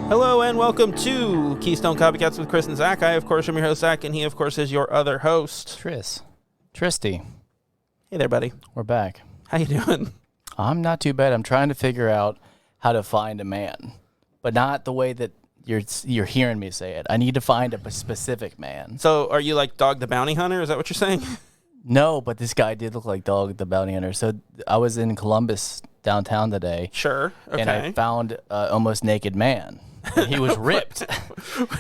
Hello and welcome to Keystone Copycats with Chris and Zach. I, of course, am your host, Zach, and he, of course, is your other host. Tristy. Hey there, buddy. We're back. How you doing? I'm not too bad. I'm trying to figure out how to find a man, but not the way that you're hearing me say it. I need to find a specific man. So are you like Dog the Bounty Hunter? Is that what you're saying? No, but this guy did look like Dog the Bounty Hunter. So I was in Columbus downtown today. Sure. Okay. And I found an almost naked man. And he was ripped.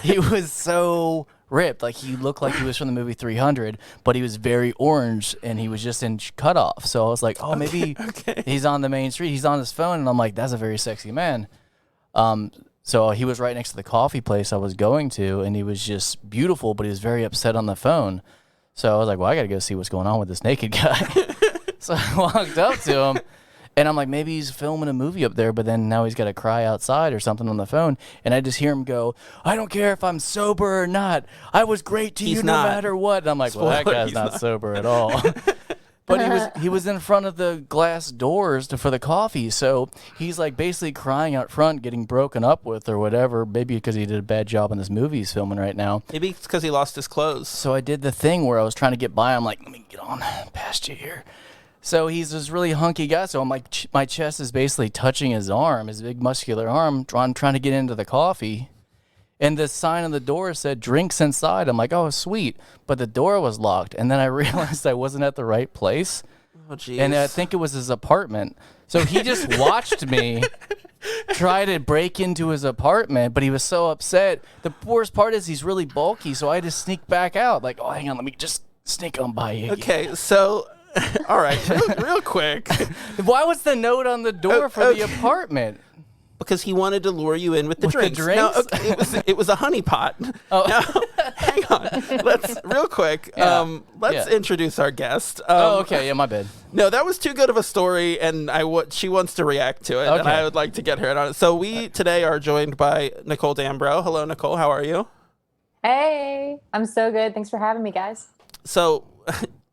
He was so ripped. Like, he looked like he was from the movie 300, but he was very orange, and he was just in cutoff. So I was like, oh, maybe he's on the main street. He's on his phone, and I'm like, that's a very sexy man. So he was right next to the coffee place I was going to, and he was just beautiful, but he was very upset on the phone. So I was like, well, I got to go see what's going on with this naked guy. So I walked up to him. And I'm like, maybe he's filming a movie up there, but then now he's got to cry outside or something on the phone. And I just hear him go, I don't care if I'm sober or not. I was great to you no matter what. And I'm like, well, that guy's not sober at all. But he was in front of the glass doors for the coffee. So he's like basically crying out front, getting broken up with or whatever. Maybe because he did a bad job in this movie he's filming right now. Maybe it's because he lost his clothes. So I did the thing where I was trying to get by. I'm like, let me get on past you here. So he's this really hunky guy. So I'm like, my chest is basically touching his arm, his big muscular arm. I'm trying to get into the coffee. And the sign on the door said drinks inside. I'm like, oh, sweet. But the door was locked. And then I realized I wasn't at the right place. Oh, geez. And I think it was his apartment. So he just watched me try to break into his apartment, but he was so upset. The worst part is he's really bulky. So I just sneak back out. Like, oh, hang on, let me just sneak on by you. Okay, so... All right, real quick. Why was the note on the door for the apartment? Because he wanted to lure you in with the drinks. No, okay, it was a honey pot. Oh. Now, hang on. Let's real quick. Let's introduce our guest. Okay. Yeah, my bad. No, that was too good of a story, and she wants to react to it, and I would like to get her in on it. So we today are joined by Nicole Dambro. Hello, Nicole. How are you? Hey, I'm so good. Thanks for having me, guys. So.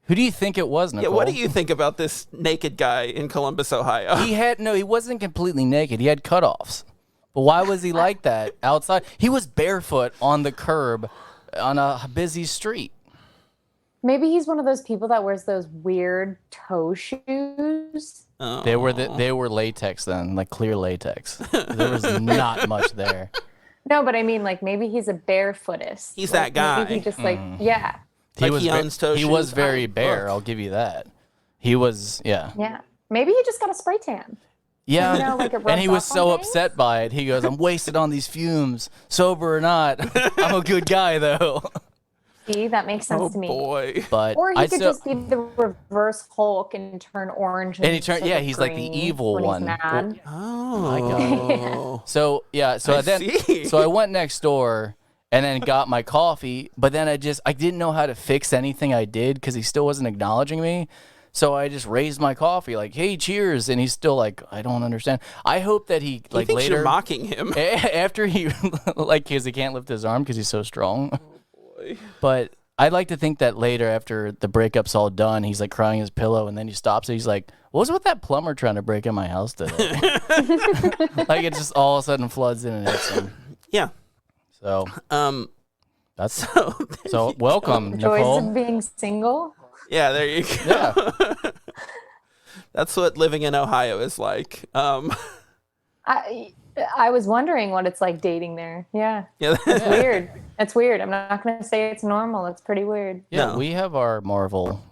Who do you think it was, Nicole? Yeah, what do you think about this naked guy in Columbus, Ohio? He wasn't completely naked. He had cutoffs. But why was he like that outside? He was barefoot on the curb on a busy street. Maybe he's one of those people that wears those weird toe shoes. Oh. They were latex then, like clear latex. There was not much there. No, but I mean, like, maybe he's a barefootist. He's that guy. Maybe he just yeah. He was very bare. I'll give you that. He was, yeah. Yeah. Maybe he just got a spray tan. Yeah. You know, like and he was so upset by it. He goes, I'm wasted on these fumes, sober or not. I'm a good guy, though. See, that makes sense to me. Oh, boy. But or he could just be the reverse Hulk and turn orange. And he's like the evil one. He's mad. Oh. My God. So I went next door. And then got my coffee, but then I didn't know how to fix anything I did because he still wasn't acknowledging me. So I just raised my coffee like, hey, cheers. And he's still like, I don't understand. I hope that he thinks later. You're mocking him. After he, because he can't lift his arm because he's so strong. Oh, boy. But I'd like to think that later after the breakup's all done, he's like crying his pillow and then he stops it. He's like, what was with that plumber trying to break in my house today? Like it just all of a sudden floods in and hits him. Yeah. So, that's so welcome, Nicole. Joys of being single. Yeah, there you go. Yeah. That's what living in Ohio is like. I was wondering what it's like dating there. Yeah. Yeah. It's weird. It's weird. I'm not going to say it's normal. It's pretty weird. Yeah, we have our Marvel.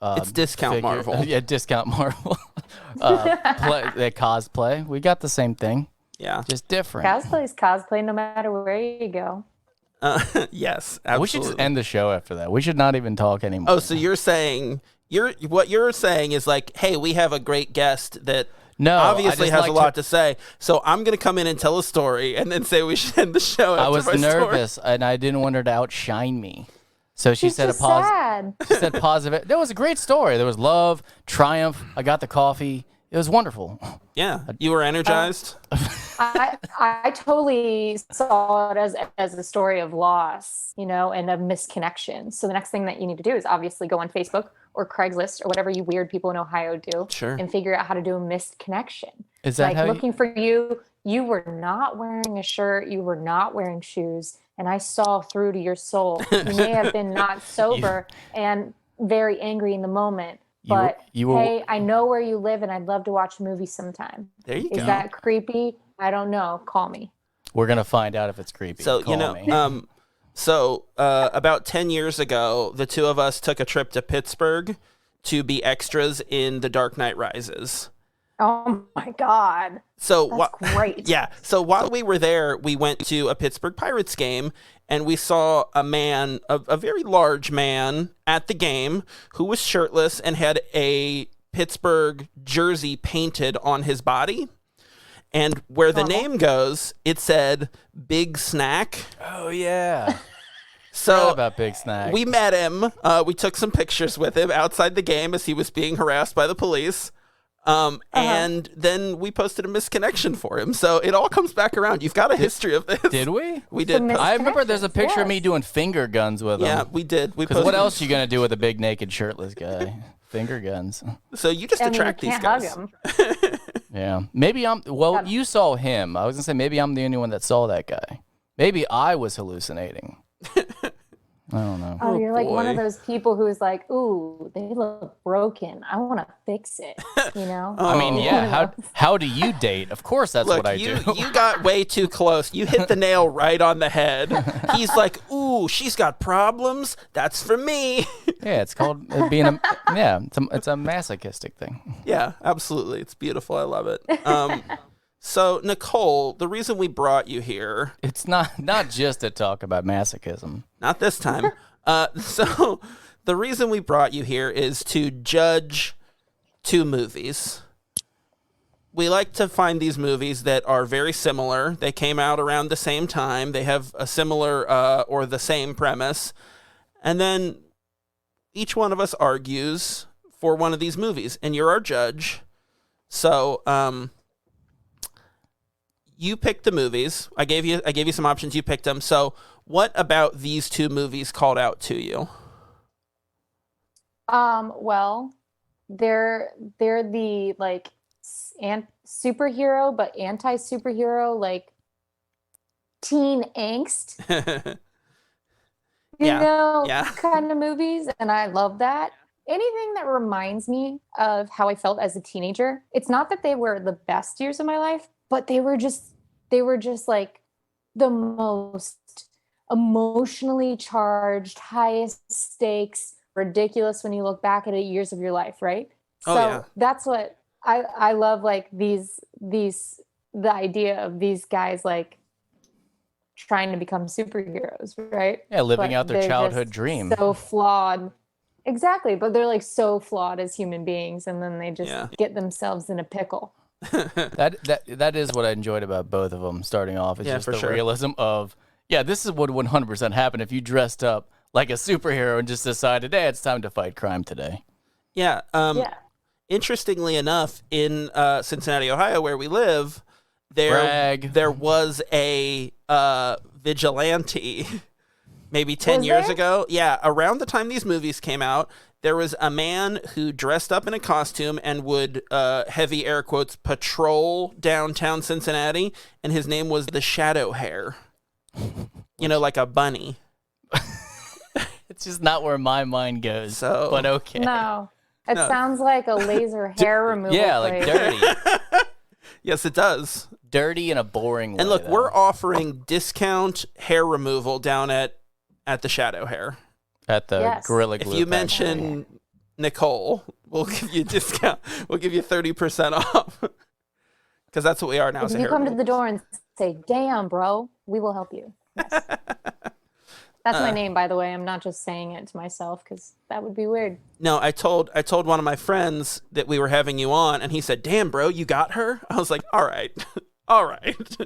It's discount Marvel. Yeah, discount Marvel. Cosplay. We got the same thing. Yeah. Just different. Cosplay is cosplay no matter where you go. Yes, absolutely. We should just end the show after that. We should not even talk anymore. Oh, so you're saying what you're saying is like, hey, we have a great guest that obviously has a lot to say. So I'm going to come in and tell a story and then say we should end the show after I was nervous and I didn't want her to outshine me. So she said She said positive. That was a great story. There was love, triumph. I got the coffee. It was wonderful. Yeah. You were energized? I totally saw it as a story of loss, and a misconnection. So the next thing that you need to do is obviously go on Facebook or Craigslist or whatever you weird people in Ohio do, sure, and figure out how to do a missed connection. Is that like looking for you you were not wearing a shirt, you were not wearing shoes, and I saw through to your soul. You may have been not sober and very angry in the moment, but hey, I know where you live and I'd love to watch a movie sometime. There you go. Is that creepy? I don't know. Call me. We're going to find out if it's creepy. So, Call me. About 10 years ago, the two of us took a trip to Pittsburgh to be extras in The Dark Knight Rises. Oh my God. So that's great. Yeah. So while we were there, we went to a Pittsburgh Pirates game and we saw a man, a very large man at the game who was shirtless and had a Pittsburgh jersey painted on his body. And where the name goes, it said Big Snack. Oh, yeah. So about Big Snack. We met him. We took some pictures with him outside the game as he was being harassed by the police. And then we posted a misconnection for him. So it all comes back around. You've got a history of this. Did we? We did. I remember there's a picture of me doing finger guns with him. Yeah, we did. Because what else are you going to do with a big naked shirtless guy? Finger guns. So you just attract these guys. Hug him. Yeah. Maybe you saw him. I was going to say, maybe I'm the only one that saw that guy. Maybe I was hallucinating. I don't know. Oh, you're like one of those people who's like, ooh, they look broken. I want to fix it, you know? I mean, yeah. How do you date? Of course, that's what I do. You got way too close. You hit the nail right on the head. He's like, ooh, she's got problems. That's for me. Yeah, it's called being it's a masochistic thing. Yeah, absolutely. It's beautiful. I love it. So, Nicole, the reason we brought you here... It's not just to talk about masochism. Not this time. So, the reason we brought you here is to judge two movies. We like to find these movies that are very similar. They came out around the same time. They have a similar or the same premise. And then each one of us argues for one of these movies. And you're our judge. So... you picked the movies. I gave you some options. You picked them. So, what about these two movies called out to you? Well, they're the like superhero but anti-superhero, like teen angst. Kind of movies, and I love that. Anything that reminds me of how I felt as a teenager. It's not that they were the best years of my life, but they were just like the most emotionally charged, highest stakes, ridiculous when you look back at it, years of your life, right? That's what I love, like the idea of these guys like trying to become superheroes, right? Yeah, living out their childhood dream. So flawed. Exactly, but they're like so flawed as human beings, and then they just get themselves in a pickle. That is what I enjoyed about both of them starting off. It's just the realism of, this is what would 100% happen if you dressed up like a superhero and just decided, hey, it's time to fight crime today. Yeah. Interestingly enough, in Cincinnati, Ohio, where we live, there was a vigilante maybe 10 years ago. Yeah, around the time these movies came out, there was a man who dressed up in a costume and would, heavy air quotes, patrol downtown Cincinnati, and his name was the Shadow Hare. You know, like a bunny. It's just not where my mind goes, but okay. No, it sounds like a laser hair removal. Yeah, like dirty. Yes, it does. Dirty in a boring way. And look, we're offering discount hair removal down at the Shadow Hare. At the Gorilla Glue. If you mention Nicole, we'll give you a discount. We'll give you 30% off. Because that's what we are now. If you come to the door and say, damn, bro, we will help you. Yes. That's my name, by the way. I'm not just saying it to myself because that would be weird. No, I told one of my friends that we were having you on, and he said, damn, bro, you got her? I was like, all right. All right.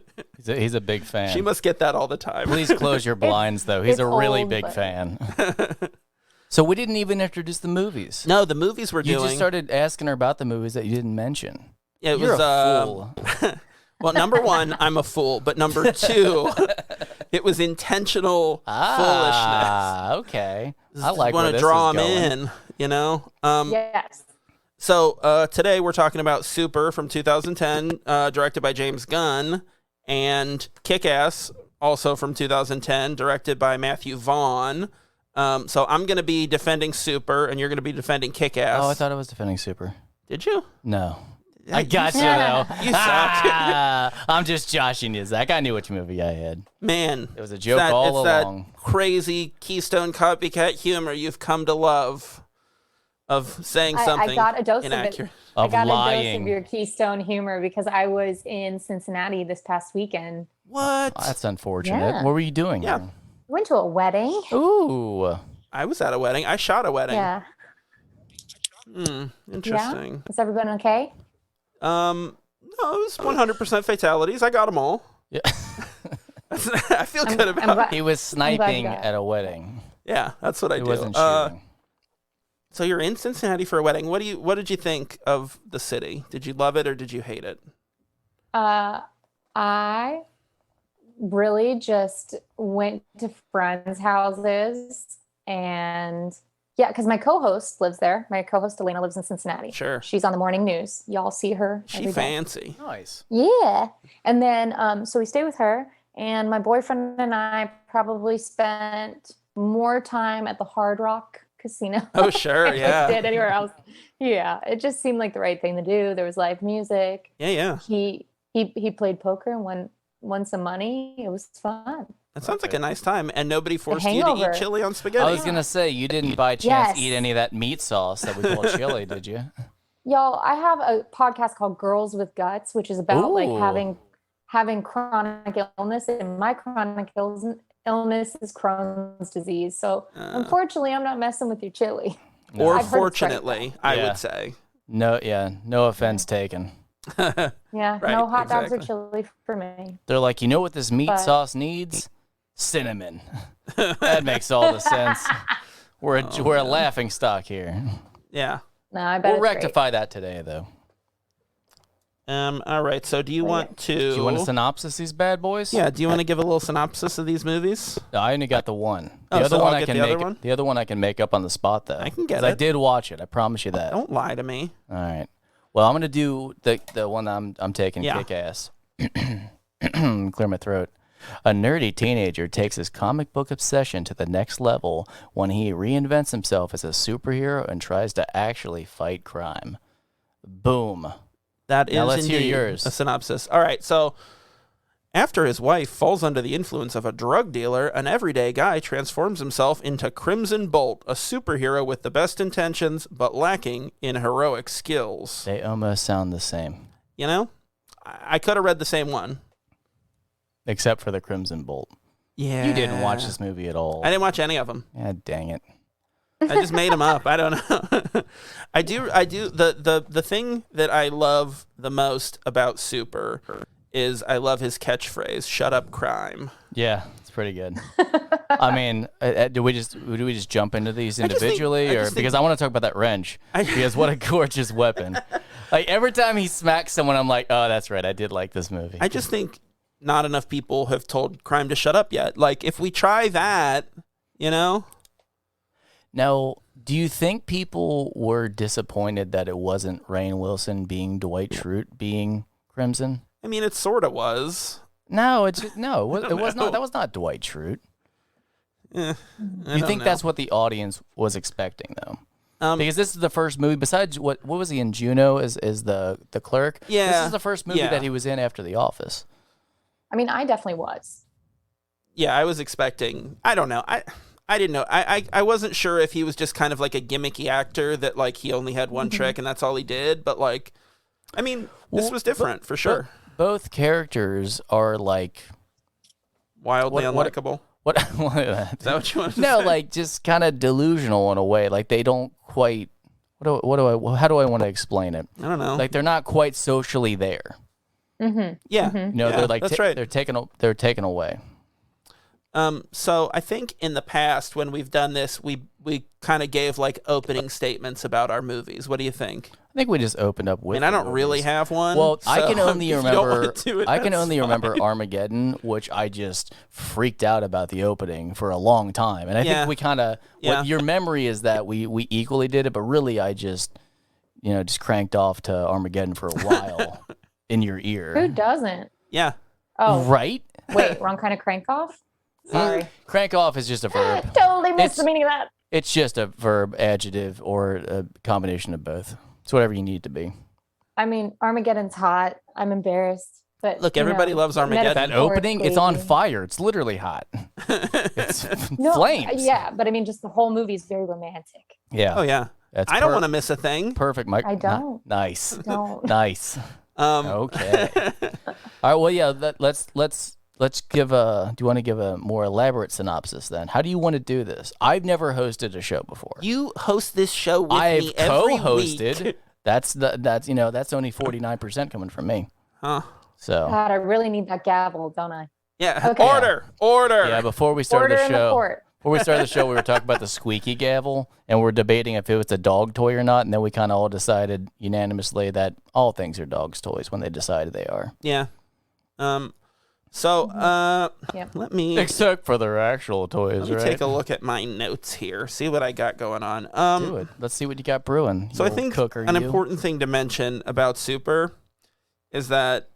He's a big fan. She must get that all the time. Please close your blinds, though. He's a really big fan. So we didn't even introduce the movies. No, the movies we're doing. You just started asking her about the movies that you didn't mention. Yeah, You're a fool. Well, number one, I'm a fool. But number two, it was intentional foolishness. Okay. I like want to draw them in, you know? Yes. So today we're talking about Super from 2010, directed by James Gunn. and Kick-Ass, also from 2010, directed by Matthew Vaughn. So I'm going to be defending Super, and you're going to be defending Kick-Ass. Oh, I thought I was defending Super. Did you? No. I got you, though. You suck. I'm just joshing you, Zach. I knew which movie I had. Man. It was a joke all along. That crazy Keystone Copycat humor you've come to love of saying something I got a dose inaccurate. of it. I got lying. a dose of your Keystone humor because I was in Cincinnati this past weekend. What? Oh, that's unfortunate. Yeah. What were you doing? Yeah. I went to a wedding. Ooh. I was at a wedding. I shot a wedding. Yeah. Interesting. Yeah? Is everyone okay? No, it was 100% fatalities. I got them all. Yeah. I feel good about it. He was sniping at a wedding. Yeah, that's what I do. He wasn't shooting. So you're in Cincinnati for a wedding. What did you think of the city? Did you love it or did you hate it? I really just went to friends' houses and because my co-host lives there. My co-host Elena lives in Cincinnati. Sure. She's on the morning news. Y'all see her every day. Fancy. Nice. Yeah. And then so we stayed with her, and my boyfriend and I probably spent more time at the Hard Rock Casino. Oh, sure. than Yeah. I did anywhere else. Yeah. It just seemed like the right thing to do. There was live music. Yeah. He played poker and won some money. It was fun. That sounds like a nice time. And nobody forced you to eat chili on spaghetti. I was going to say, you didn't by chance eat any of that meat sauce that we call chili, did you? Y'all, I have a podcast called Girls with Guts, which is about like having chronic illness, and my chronic illness is Crohn's disease. So unfortunately, I'm not messing with your chili. Or fortunately, I would say. No offense taken. Yeah, Right, no hot dogs or exactly. chili for me. They're like, you know what this meat sauce needs? Cinnamon. That makes all the sense. We're a laughing stock here. Yeah. No, I bet We'll rectify that today, though. All right. So do you want to... Do you want a synopsis of these bad boys? Yeah. Do you want to give a little synopsis of these movies? No, I only got the one. Oh, The other so one I'll I get can the make. other one? The other one I can make up on the spot, though. I can get 'Cause it. I did watch it. I promise you that. Don't lie to me. All right. Well, I'm gonna do the one I'm taking. Yeah. Kick-Ass. Clear my throat. A nerdy teenager takes his comic book obsession to the next level when he reinvents himself as a superhero and tries to actually fight crime. Boom. That is Now let's hear indeed yours. a synopsis. All right. So after his wife falls under the influence of a drug dealer, an everyday guy transforms himself into Crimson Bolt, a superhero with the best intentions but lacking in heroic skills. They almost sound the same, You know? I could have read the same one. except for the Crimson Bolt. Yeah. You didn't watch this movie at all. I didn't watch any of them. Yeah, dang it. I just made them up. I don't know. I do. The thing that I love the most about Super is I love his catchphrase, "Shut up, crime." Yeah, it's pretty good. I mean, do we just jump into these individually, because I want to talk about that wrench? Because what a gorgeous weapon! Like every time he smacks someone, I'm like, oh, that's right, I did like this movie. I just think not enough people have told crime to shut up yet. Like if we try that, you know. Now, do you think people were disappointed that it wasn't Rainn Wilson being Dwight Schrute being Crimson? I mean, it sort of was. No, it was not. That was not Dwight Schrute. I You think know. that's what the audience was expecting, though? Because this is the first movie. Besides, what was he in? Juno as the clerk. Yeah. This is the first movie Yeah. that he was in after The Office. I mean, I definitely was. Yeah, I was expecting. I don't know. I didn't know. I wasn't sure if he was just kind of like a gimmicky actor that like he only had one trick and that's all he did. But like, I mean, this was different for sure. Both characters are like Wildly unlikable. what? Is that what you want to No, say? like just kind of delusional in a way. Like they don't quite. How do I want to explain it? I don't know. Like they're not quite socially there. Yeah. You know, Yeah, they're like that's right. they're taken away. So I think in the past when we've done this, we kind of gave like opening statements about our movies. What do you think? I think we just opened up with. I mean, I don't the really movies. have one. Well, I so can only if you don't wanna remember. do it, I can that's only fine. remember Armageddon, which I just freaked out about the opening for a long time, and I Yeah. think we kind of. Yeah. Your memory is that we equally did it, but really, I just cranked off to Armageddon for a while in your ear. Who doesn't? Yeah. Oh, right. Wait, wrong kind of crank off. Sorry. Crank off is just a verb. Totally missed the meaning of that. It's just a verb, adjective, or a combination of both. It's whatever you need it to be. I mean, Armageddon's hot. I'm embarrassed. But look, everybody loves Armageddon. That opening, it's on fire. It's literally hot. It's flames. Yeah, but I mean, just the whole movie is very romantic. Yeah. Oh, yeah. I don't want to miss a thing. Perfect, Mike. I don't. Nice. Don't. Nice. Okay. All right. Well, yeah. Let's give a. Do you want to give a more elaborate synopsis then? How do you want to do this? I've never hosted a show before. You host this show with I've me every co-hosted. week. That's only 49% coming from me. Huh. So. God, I really need that gavel, don't I? Yeah. Okay. Order. Yeah. Before we started Order the in the show. court. Before we started the show, we were talking about the squeaky gavel, and we're debating if it was a dog toy or not, and then we kind of all decided unanimously that all things are dogs' toys when they decided they are. Yeah. Let me... Except for their actual toys, Let me take a look at my notes here, see what I got going on. Do it. Let's see what you got brewing. So I think an important thing to mention about Super is that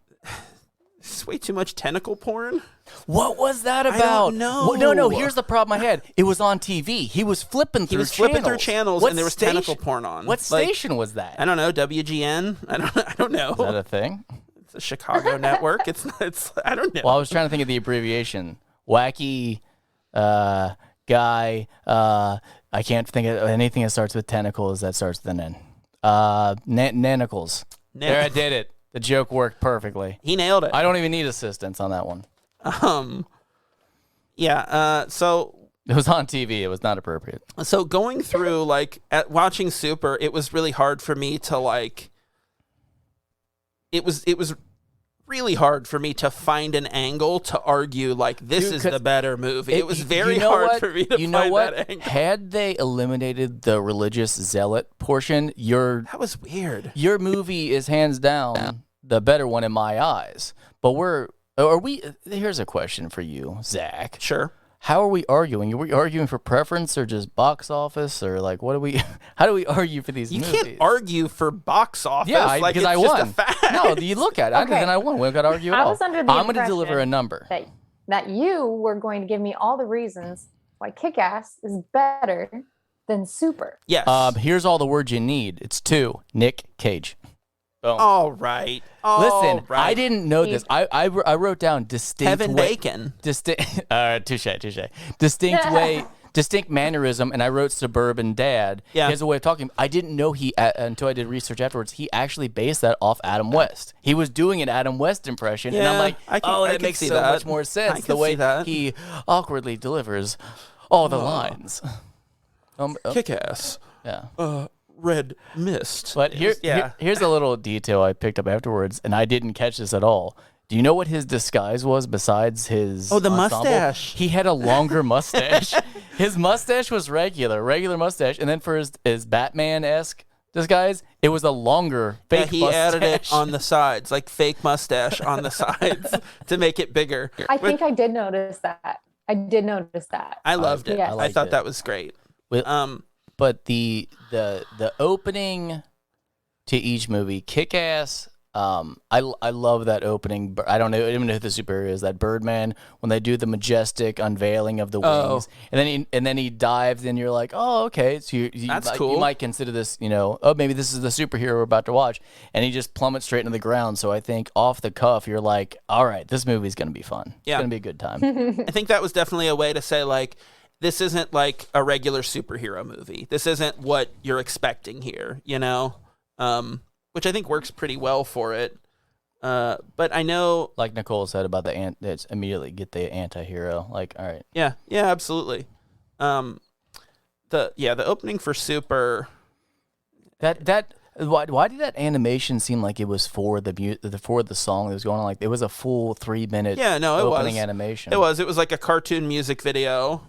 it's way too much tentacle porn. What was that about? I don't know. No. Here's the problem I had. It was on TV. He was flipping through channels, and there was tentacle porn on. What station was that? I don't know. WGN. I don't know. Is that a thing? It's a Chicago network. It's. I don't know. Well, I was trying to think of the abbreviation. Wacky guy. I can't think of anything that starts with tentacles that starts with an N. Nanicles. There, I did it. The joke worked perfectly. He nailed it. I don't even need assistance on that one. So it was on TV. It was not appropriate. So going through watching Super, it was really hard for me to it was really hard for me to find an angle to argue this is the better movie. It was very hard for me to find that angle. Had they eliminated the religious zealot portion, that was weird. Your movie is hands down the better one in my eyes. But here's a question for you, Zach. Sure. How are we arguing? Are we arguing for preference or just box office or how do we argue for these movies? You can't argue for box office. Yeah, because I won. Just a fact. No, you look at it. Okay. Then I won. We don't got to argue at all. I was under the I'm going to deliver a number. That you were going to give me all the reasons why Kick-Ass is better than Super. Yes. Here's all the words you need. It's 2. Nick Cage. Boom. All right. Listen, I didn't know this. I wrote down distinct Kevin Bacon. Touche. Distinct mannerism, and I wrote suburban dad. Yeah. He has a way of talking. I didn't know until I did research afterwards, he actually based that off Adam West. He was doing an Adam West impression, and I'm like, that makes so much more sense. The way he awkwardly delivers all the lines. Kick-Ass. Yeah. Red mist. But here's a little detail I picked up afterwards, and I didn't catch this at all. Do you know what his disguise was besides his the ensemble? mustache. He had a longer mustache. His mustache was regular mustache, and then for his Batman-esque disguise, it was a longer fake mustache. He added it on the sides, like fake mustache on the sides to make it bigger. I think I did notice that. I loved it. Yes. I thought that was great. But the opening to each movie, Kick-Ass, I love that opening. I don't even know who the superhero is. That Birdman, when they do the majestic unveiling of the wings, and then he dives, and you're like, oh, okay, so that's cool. You might consider this, maybe this is the superhero we're about to watch, and he just plummets straight into the ground. So I think off the cuff, you're like, all right, this movie's gonna be fun. Yeah. It's gonna be a good time. I think that was definitely a way to say this isn't like a regular superhero movie. This isn't what you're expecting here, which I think works pretty well for it. But I know, like Nicole said about it's immediately get the anti-hero. Like, all right. Yeah, absolutely. The opening for Super. Why did that animation seem like it was for the song that was going on? Like it was a full 3-minute opening animation. It was like a cartoon music video.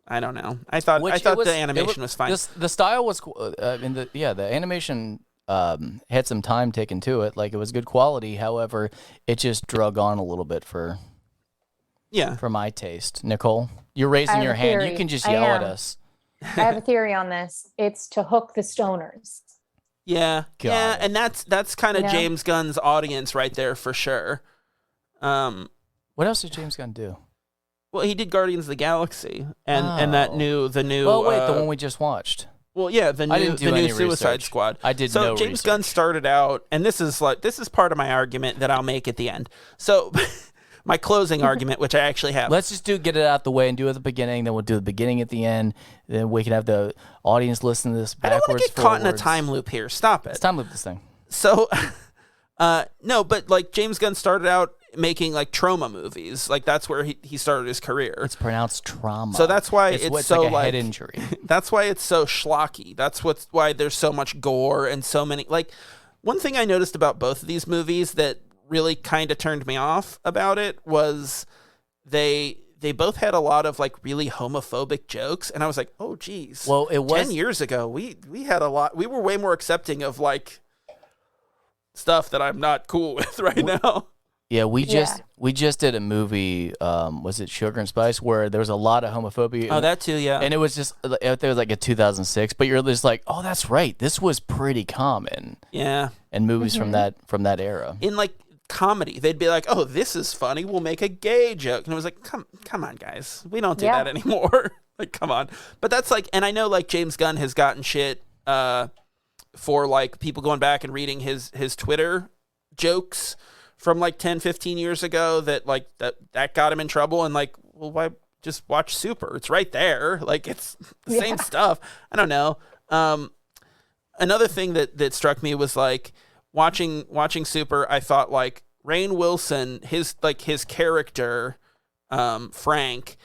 I don't know. I thought the animation was fine. The style was the animation had some time taken to it. Like it was good quality. However, it just drug on a little bit for my taste. Nicole, you're raising your hand. You can just yell at us. I have a theory on this. It's to hook the stoners. Yeah, and that's kind of James Gunn's audience right there for sure. What else did James Gunn do? Well, he did Guardians of the Galaxy and the new. Oh wait, the one we just watched. Well, yeah, the new Suicide Squad. I did so James Gunn started out, and this is part of my argument that I'll make at the end. So my closing argument, which I actually have. Let's just get it out the way and do it at the beginning. Then we'll do the beginning at the end. Then we can have the audience listen to this backwards. I don't want to get caught in a time loop here. Stop it. Let's time loop this thing. So, no, but like James Gunn started out making like trauma movies. Like that's where he started his career. It's pronounced trauma. So that's why it's so like a head injury. That's why it's so schlocky. That's why there's so much gore and so many. Like one thing I noticed about both of these movies that really kind of turned me off about it was they both had a lot of like really homophobic jokes, and I was like, oh geez. Well, it was 10 years ago. We had a lot. We were way more accepting of like stuff that I'm not cool with right now. Yeah, we just did a movie. Was it Sugar and Spice, where there was a lot of homophobia? Oh, that too, yeah. And it was just there was like a 2006, but you're just like, oh, that's right. This was pretty common. Yeah. And movies from that era. In like comedy, they'd be like, oh, this is funny. We'll make a gay joke, and it was like, come on, guys, we don't do that anymore. Like, come on. But that's like, and I know like James Gunn has gotten shit for like people going back and reading his Twitter jokes from like 10, 15 years ago that like that got him in trouble. And like, well, why just watch Super? It's right there. Like it's the same stuff. I don't know. Another thing that struck me was like watching Super. I thought like Rainn Wilson, his character, Frank,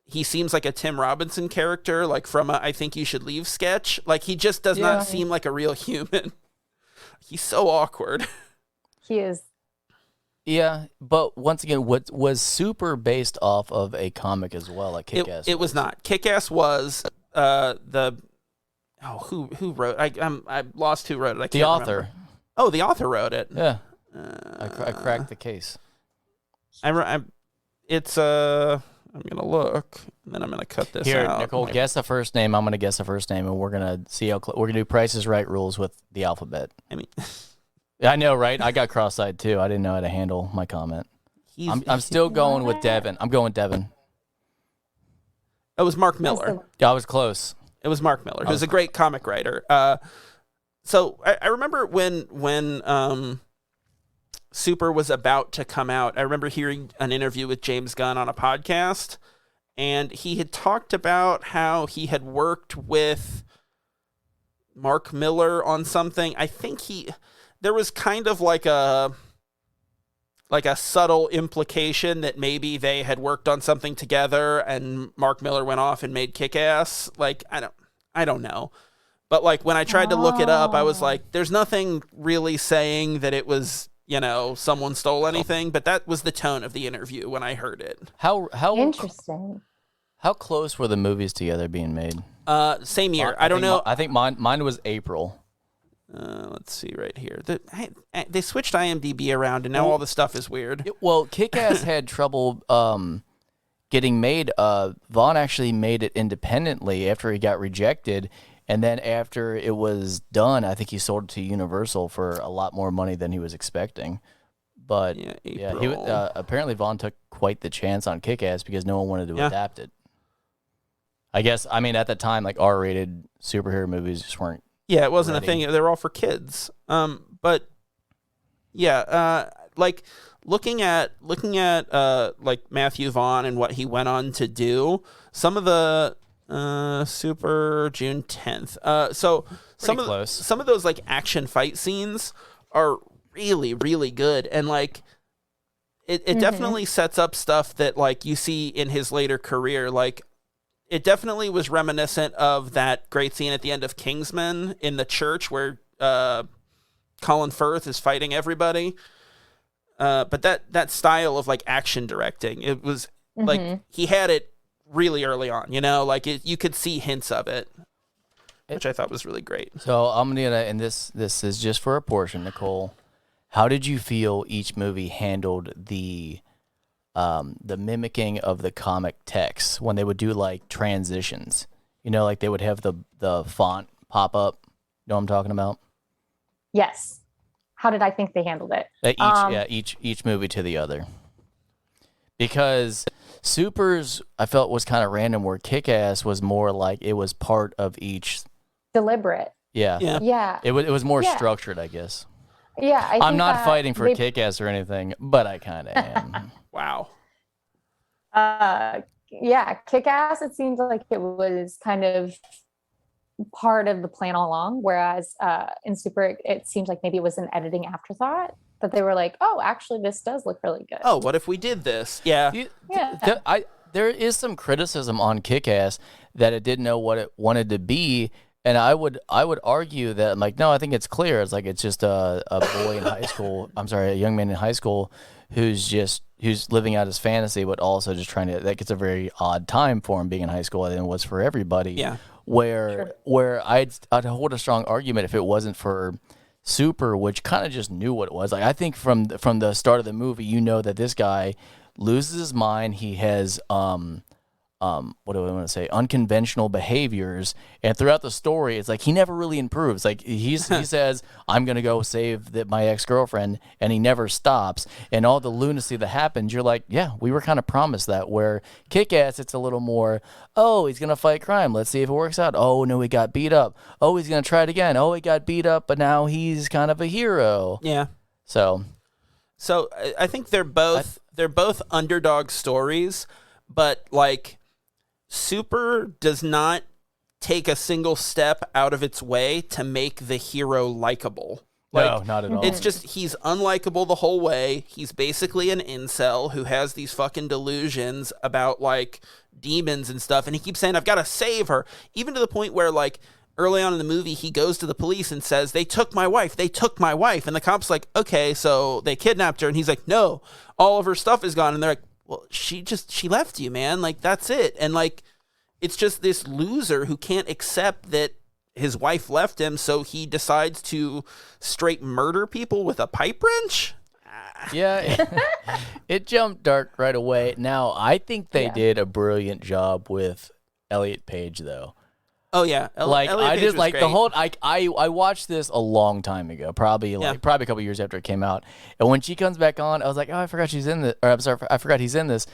he seems like a Tim Robinson character, like from a I Think You Should Leave sketch. Like he just does not seem like a real human. He's so awkward. He is. Yeah, but once again, what was Super based off of a comic as well, like Kick-Ass? It was not. Kick-Ass was who wrote? I lost who wrote it. I can't remember. The author. Oh, the author wrote it. Yeah, I cracked the case. It's I'm gonna look, and then I'm gonna cut this Here, out. Nicole, guess the first name. I'm gonna guess the first name, and we're gonna see how we're gonna do Price is Right rules with the alphabet. I mean. I know, right? I got cross-eyed too. I didn't know how to handle my comment. I'm still going with Devin. I'm going Devin. It was Mark Miller. Yeah, I was close. It was Mark Miller, who's a great comic writer. So I remember when Super was about to come out, I remember hearing an interview with James Gunn on a podcast, and he had talked about how he had worked with Mark Miller on something. I think there was kind of like a subtle implication that maybe they had worked on something together and Mark Miller went off and made Kick-Ass. Like, I don't know. But like when I tried to look it up, I was like, there's nothing really saying that it was, someone stole anything, but that was the tone of the interview when I heard it. How interesting. How close were the movies together being made? Same year. I don't know. I think mine was April. Let's see right here. They switched IMDb around, and now all the stuff is weird. Well, Kick-Ass had trouble getting made. Vaughn actually made it independently after he got rejected, and then after it was done, I think he sold it to Universal for a lot more money than he was expecting. But apparently Vaughn took quite the chance on Kick-Ass because no one wanted to adapt it. I guess, at the time, like R-rated superhero movies just weren't. Yeah, it wasn't a thing. They were all for kids. But yeah, like looking at like Matthew Vaughn and what he went on to do. Some of the Super June 10th. So some of those like action fight scenes are really, really good, and like it definitely sets up stuff that like you see in his later career, like. It definitely was reminiscent of that great scene at the end of Kingsman in the church where Colin Firth is fighting everybody. But that style of like action directing, it was like he had it really early on, like you could see hints of it, which I thought was really great. So I'm gonna, and this is just for a portion, Nicole. How did you feel each movie handled the mimicking of the comic text when they would do like transitions, like they would have the font pop up. You know what I'm talking about? Yes. How did I think they handled it? Each movie to the other. Because Supers, I felt, was kind of random, where Kick-Ass was more like it was part of each. Deliberate. Yeah. Yeah. It was more structured, I guess. Yeah. I'm not fighting for Kick-Ass or anything, but I kind of am. Wow. Yeah, Kick-Ass, it seems like it was kind of part of the plan all along, whereas in Super, it seems like maybe it was an editing afterthought, that they were like, oh, actually, this does look really good. Oh, what if we did this? Yeah. There is some criticism on Kick-Ass that it didn't know what it wanted to be, and I would argue that, like, no, I think it's clear. It's like it's just a boy in high school. I'm sorry, a young man in high school who's living out his fantasy, but also just trying to. Like, it's a very odd time for him being in high school, and it was for everybody. Yeah. Where I'd hold a strong argument if it wasn't for Super, which kind of just knew what it was. Like, I think from the start of the movie, you know that this guy loses his mind. He has what do I want to say? Unconventional behaviors, and throughout the story, it's like he never really improves. Like he says, "I'm gonna go save my ex-girlfriend," and he never stops. And all the lunacy that happens, you're like, yeah, we were kind of promised that. Where Kick-Ass, it's a little more, oh, he's gonna fight crime. Let's see if it works out. Oh no, he got beat up. Oh, he's gonna try it again. Oh, he got beat up, but now he's kind of a hero. Yeah. So I think they're both underdog stories, but like. Super does not take a single step out of its way to make the hero likable. No, not at all. It's just he's unlikable the whole way. He's basically an incel who has these fucking delusions about like demons and stuff, and he keeps saying, I've got to save her. Even to the point where like early on in the movie, he goes to the police and says, they took my wife. And the cop's like, okay, so they kidnapped her. And he's like, no, all of her stuff is gone. And they're like, well, she left you, man. Like, that's it. And like, it's just this loser who can't accept that his wife left him, so he decides to straight murder people with a pipe wrench. Yeah, it jumped dark right away. Now, I think they did a brilliant job with Elliot Page, though. Oh yeah, like Elliot I Page just was like great. the whole. I watched this a long time ago, probably a couple years after it came out. And when she comes back on, I was like, oh, I forgot she's in this. Or I'm sorry, I forgot he's in this.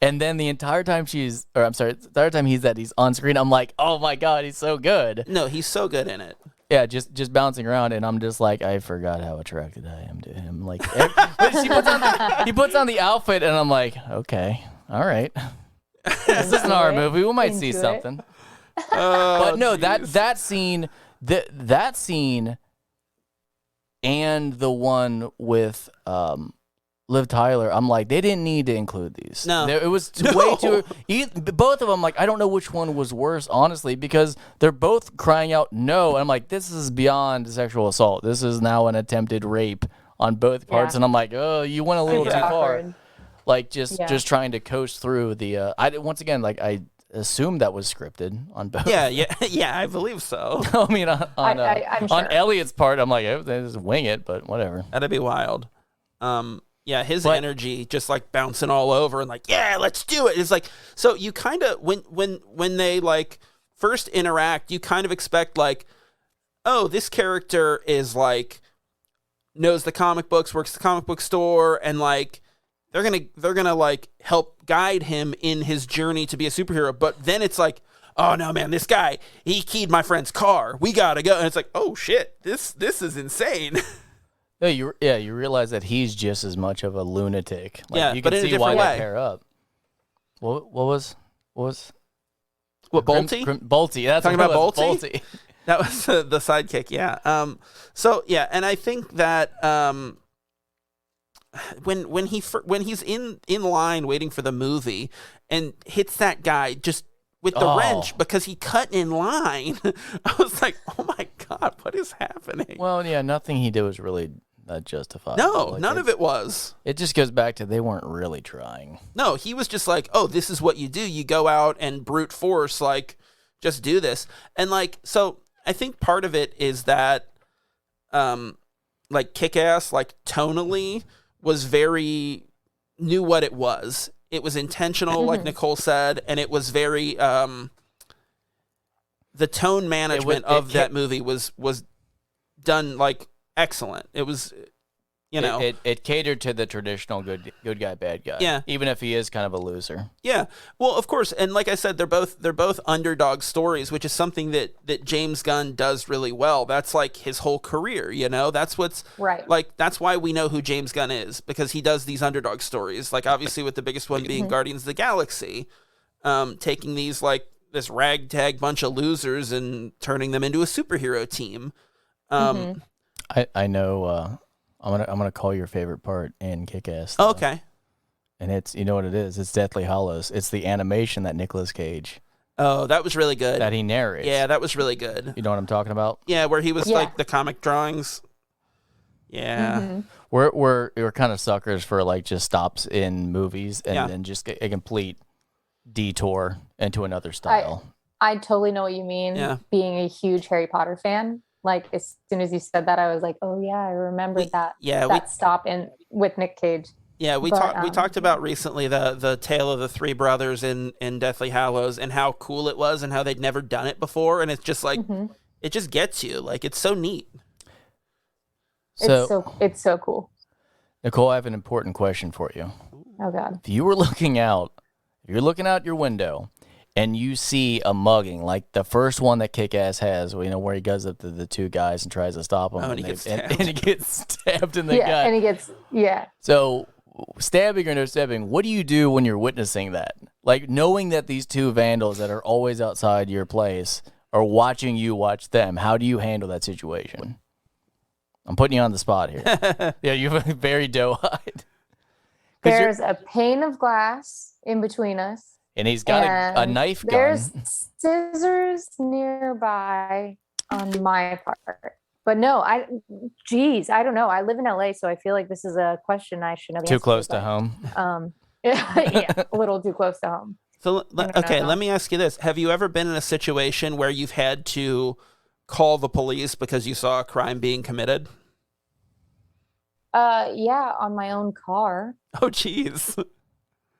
And then the entire time he's on screen, I'm like, oh my god, he's so good. No, he's so good in it. Yeah, just bouncing around, and I'm just like, I forgot how attracted I am to him. Like, he puts on the outfit, and I'm like, okay, all right, this is an horror movie. We might see something. But no, that scene, and the one with Liv Tyler, I'm like, they didn't need to include these. No, it was way too. Both of them, like, I don't know which one was worse, honestly, because they're both crying out no. And I'm like, this is beyond sexual assault. This is now an attempted rape on both parts. And I'm like, oh, you went a little too far. Like, just trying to coast through the. I assume that was scripted on both. Yeah, I believe so. I mean, I'm sure. on Elliot's part, I'm like, oh, they just wing it, but whatever. That'd be wild. Yeah, his energy just like bouncing all over and like, yeah, let's do it. It's like, so you kind of when they like first interact, you kind of expect like, oh, this character is like knows the comic books, works at the comic book store, and like they're gonna like help guide him in his journey to be a superhero. But then it's like, oh no, man, this guy, he keyed my friend's car. We gotta go. And it's like, oh shit, this is insane. No, you realize that he's just as much of a lunatic. Like, you but can in a see why different they way. pair up. What was Bolte? Bolte. That's Talking what it about was, Bolte? That was the sidekick. Yeah. So yeah, and I think that when he's in line waiting for the movie and hits that guy just with the wrench because he cut in line, I was like, oh my god, what is happening? Well, yeah, nothing he did was really justified. No, like, none of it was. It just goes back to they weren't really trying. No, he was just like, oh, this is what you do. You go out and brute force, like, just do this. And like, so I think part of it is that, like, Kick-Ass, like, tonally was knew what it was. It was intentional, like Nicole said, and it was very, the tone management of that movie was done, like, excellent. It was, You know, it catered to the traditional good guy, bad guy. Yeah. Even if he is kind of a loser. Yeah. Well, of course, and like I said, they're both underdog stories, which is something that James Gunn does really well. That's like his whole career, you know? That's what's right. Like that's why we know who James Gunn is, because he does these underdog stories. Like obviously with the biggest one being Guardians of the Galaxy, taking these like this ragtag bunch of losers and turning them into a superhero team. I know I'm gonna call your favorite part in Kick-Ass. Okay. And it's, you know what it is? It's Deathly Hallows. It's the animation that Nicolas Cage. Oh, that was really good. That he narrates. Yeah, that was really good. You know what I'm talking about? Yeah, where he was like the comic drawings. Yeah. We're kind of suckers for like just stops in movies and then just a complete detour into another style. I totally know what you mean. Yeah. Being a huge Harry Potter fan. Like as soon as you said that, I was like, "Oh yeah, I remember that." Yeah, that stop in with Nick Cage. Yeah, we talked about recently the tale of the three brothers in Deathly Hallows and how cool it was and how they'd never done it before, and it's just like it just gets you. Like it's so neat. It's so cool. Nicole, I have an important question for you. Oh God! If you're looking out your window and you see a mugging, like the first one that Kick-Ass has, you know, where he goes up to the two guys and tries to stop them, and he gets stabbed in the gut. And he gets So, stabbing or no stabbing, what do you do when you're witnessing that? Like, knowing that these two vandals that are always outside your place are watching you watch them, how do you handle that situation? I'm putting you on the spot here. Yeah, you're very doe-eyed. There's a pane of glass in between us. And he's got a knife gun. There's scissors nearby on my part. But no, I don't know. I live in LA, so I feel like this is a question I should have too close to home. Yeah, a little too close to home. So, okay, let me ask you this. Have you ever been in a situation where you've had to call the police because you saw a crime being committed? Yeah, on my own car. Oh, geez.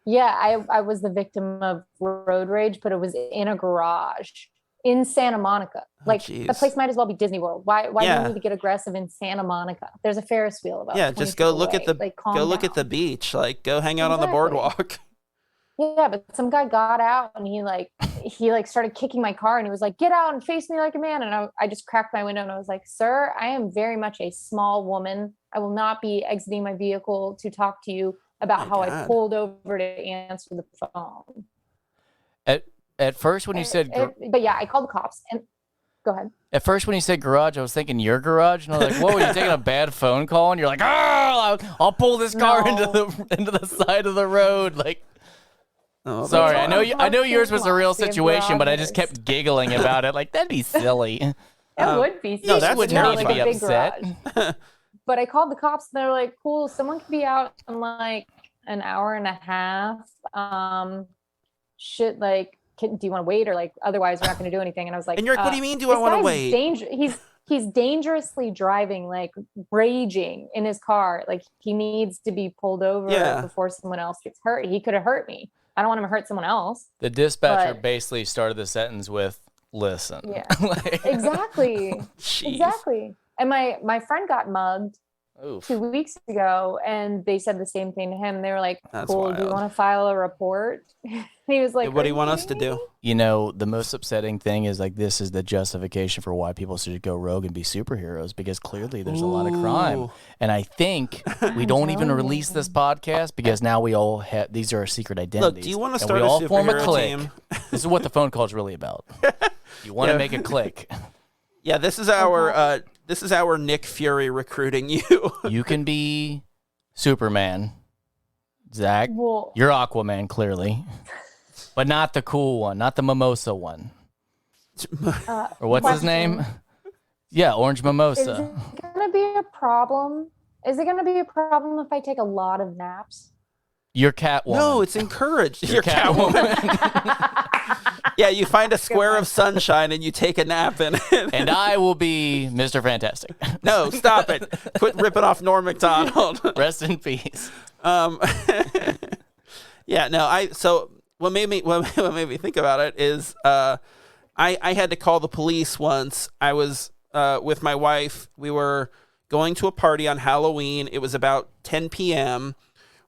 Yeah, I was the victim of road rage, but it was in a garage in Santa Monica. Like the place might as well be Disney World. Why do you need to get aggressive in Santa Monica? There's a Ferris wheel about just go look at the look at the beach. Like go hang out on the boardwalk. Yeah, but some guy got out and he started kicking my car and he was like, "Get out and face me like a man." And I just cracked my window and I was like, "Sir, I am very much a small woman. I will not be exiting my vehicle to talk to you about how I pulled over to answer the phone." At first when you said... but yeah, I called the cops and... Go ahead. At first when you said garage, I was thinking your garage. And I was like, whoa, are you taking a bad phone call? And you're like, oh, I'll pull this car into the side of the road. Like... Oh, sorry, I know yours was a real situation, but I just kept giggling about it. Like, that'd be silly. It would be silly. No, that would really be upset. But I called the cops and they're like, "Cool, someone could be out in like an hour and a half. Do you want to wait, or like otherwise we're not going to do anything?" And I was like, "And you're like, what do you mean? Do I want to wait?" He's dangerously driving, like raging in his car. Like he needs to be pulled over before someone else gets hurt. He could have hurt me. I don't want him to hurt someone else. The dispatcher basically started the sentence with, "Listen." Yeah, exactly. Exactly. And my friend got mugged 2 weeks ago, and they said the same thing to him. They were like, "Cool, do you want to file a report?" He was like, "What do you want us to do?" You know, the most upsetting thing is like this is the justification for why people should go rogue and be superheroes, because clearly there's a lot of crime. And I think we don't even release this podcast because now we all have these are our secret identities. Look, do you want to start a superhero team? This is what the phone call is really about. You want to make a click. Yeah, this is our Nick Fury recruiting you. You can be Superman, Zach. You're Aquaman, clearly, but not the cool one, not the mimosa one. Or what's his name? Yeah, Orange Mimosa. Is it gonna be a problem? Is it gonna be a problem if I take a lot of naps? You're Catwoman. No, it's encouraged. You're Catwoman. Yeah, you find a square of sunshine and you take a nap in it. And I will be Mr. Fantastic. No, stop it. Quit ripping off Norm Macdonald. Rest in peace. Yeah, no, so what made me think about it is I had to call the police once. I was with my wife. We were going to a party on Halloween. It was about 10 p.m.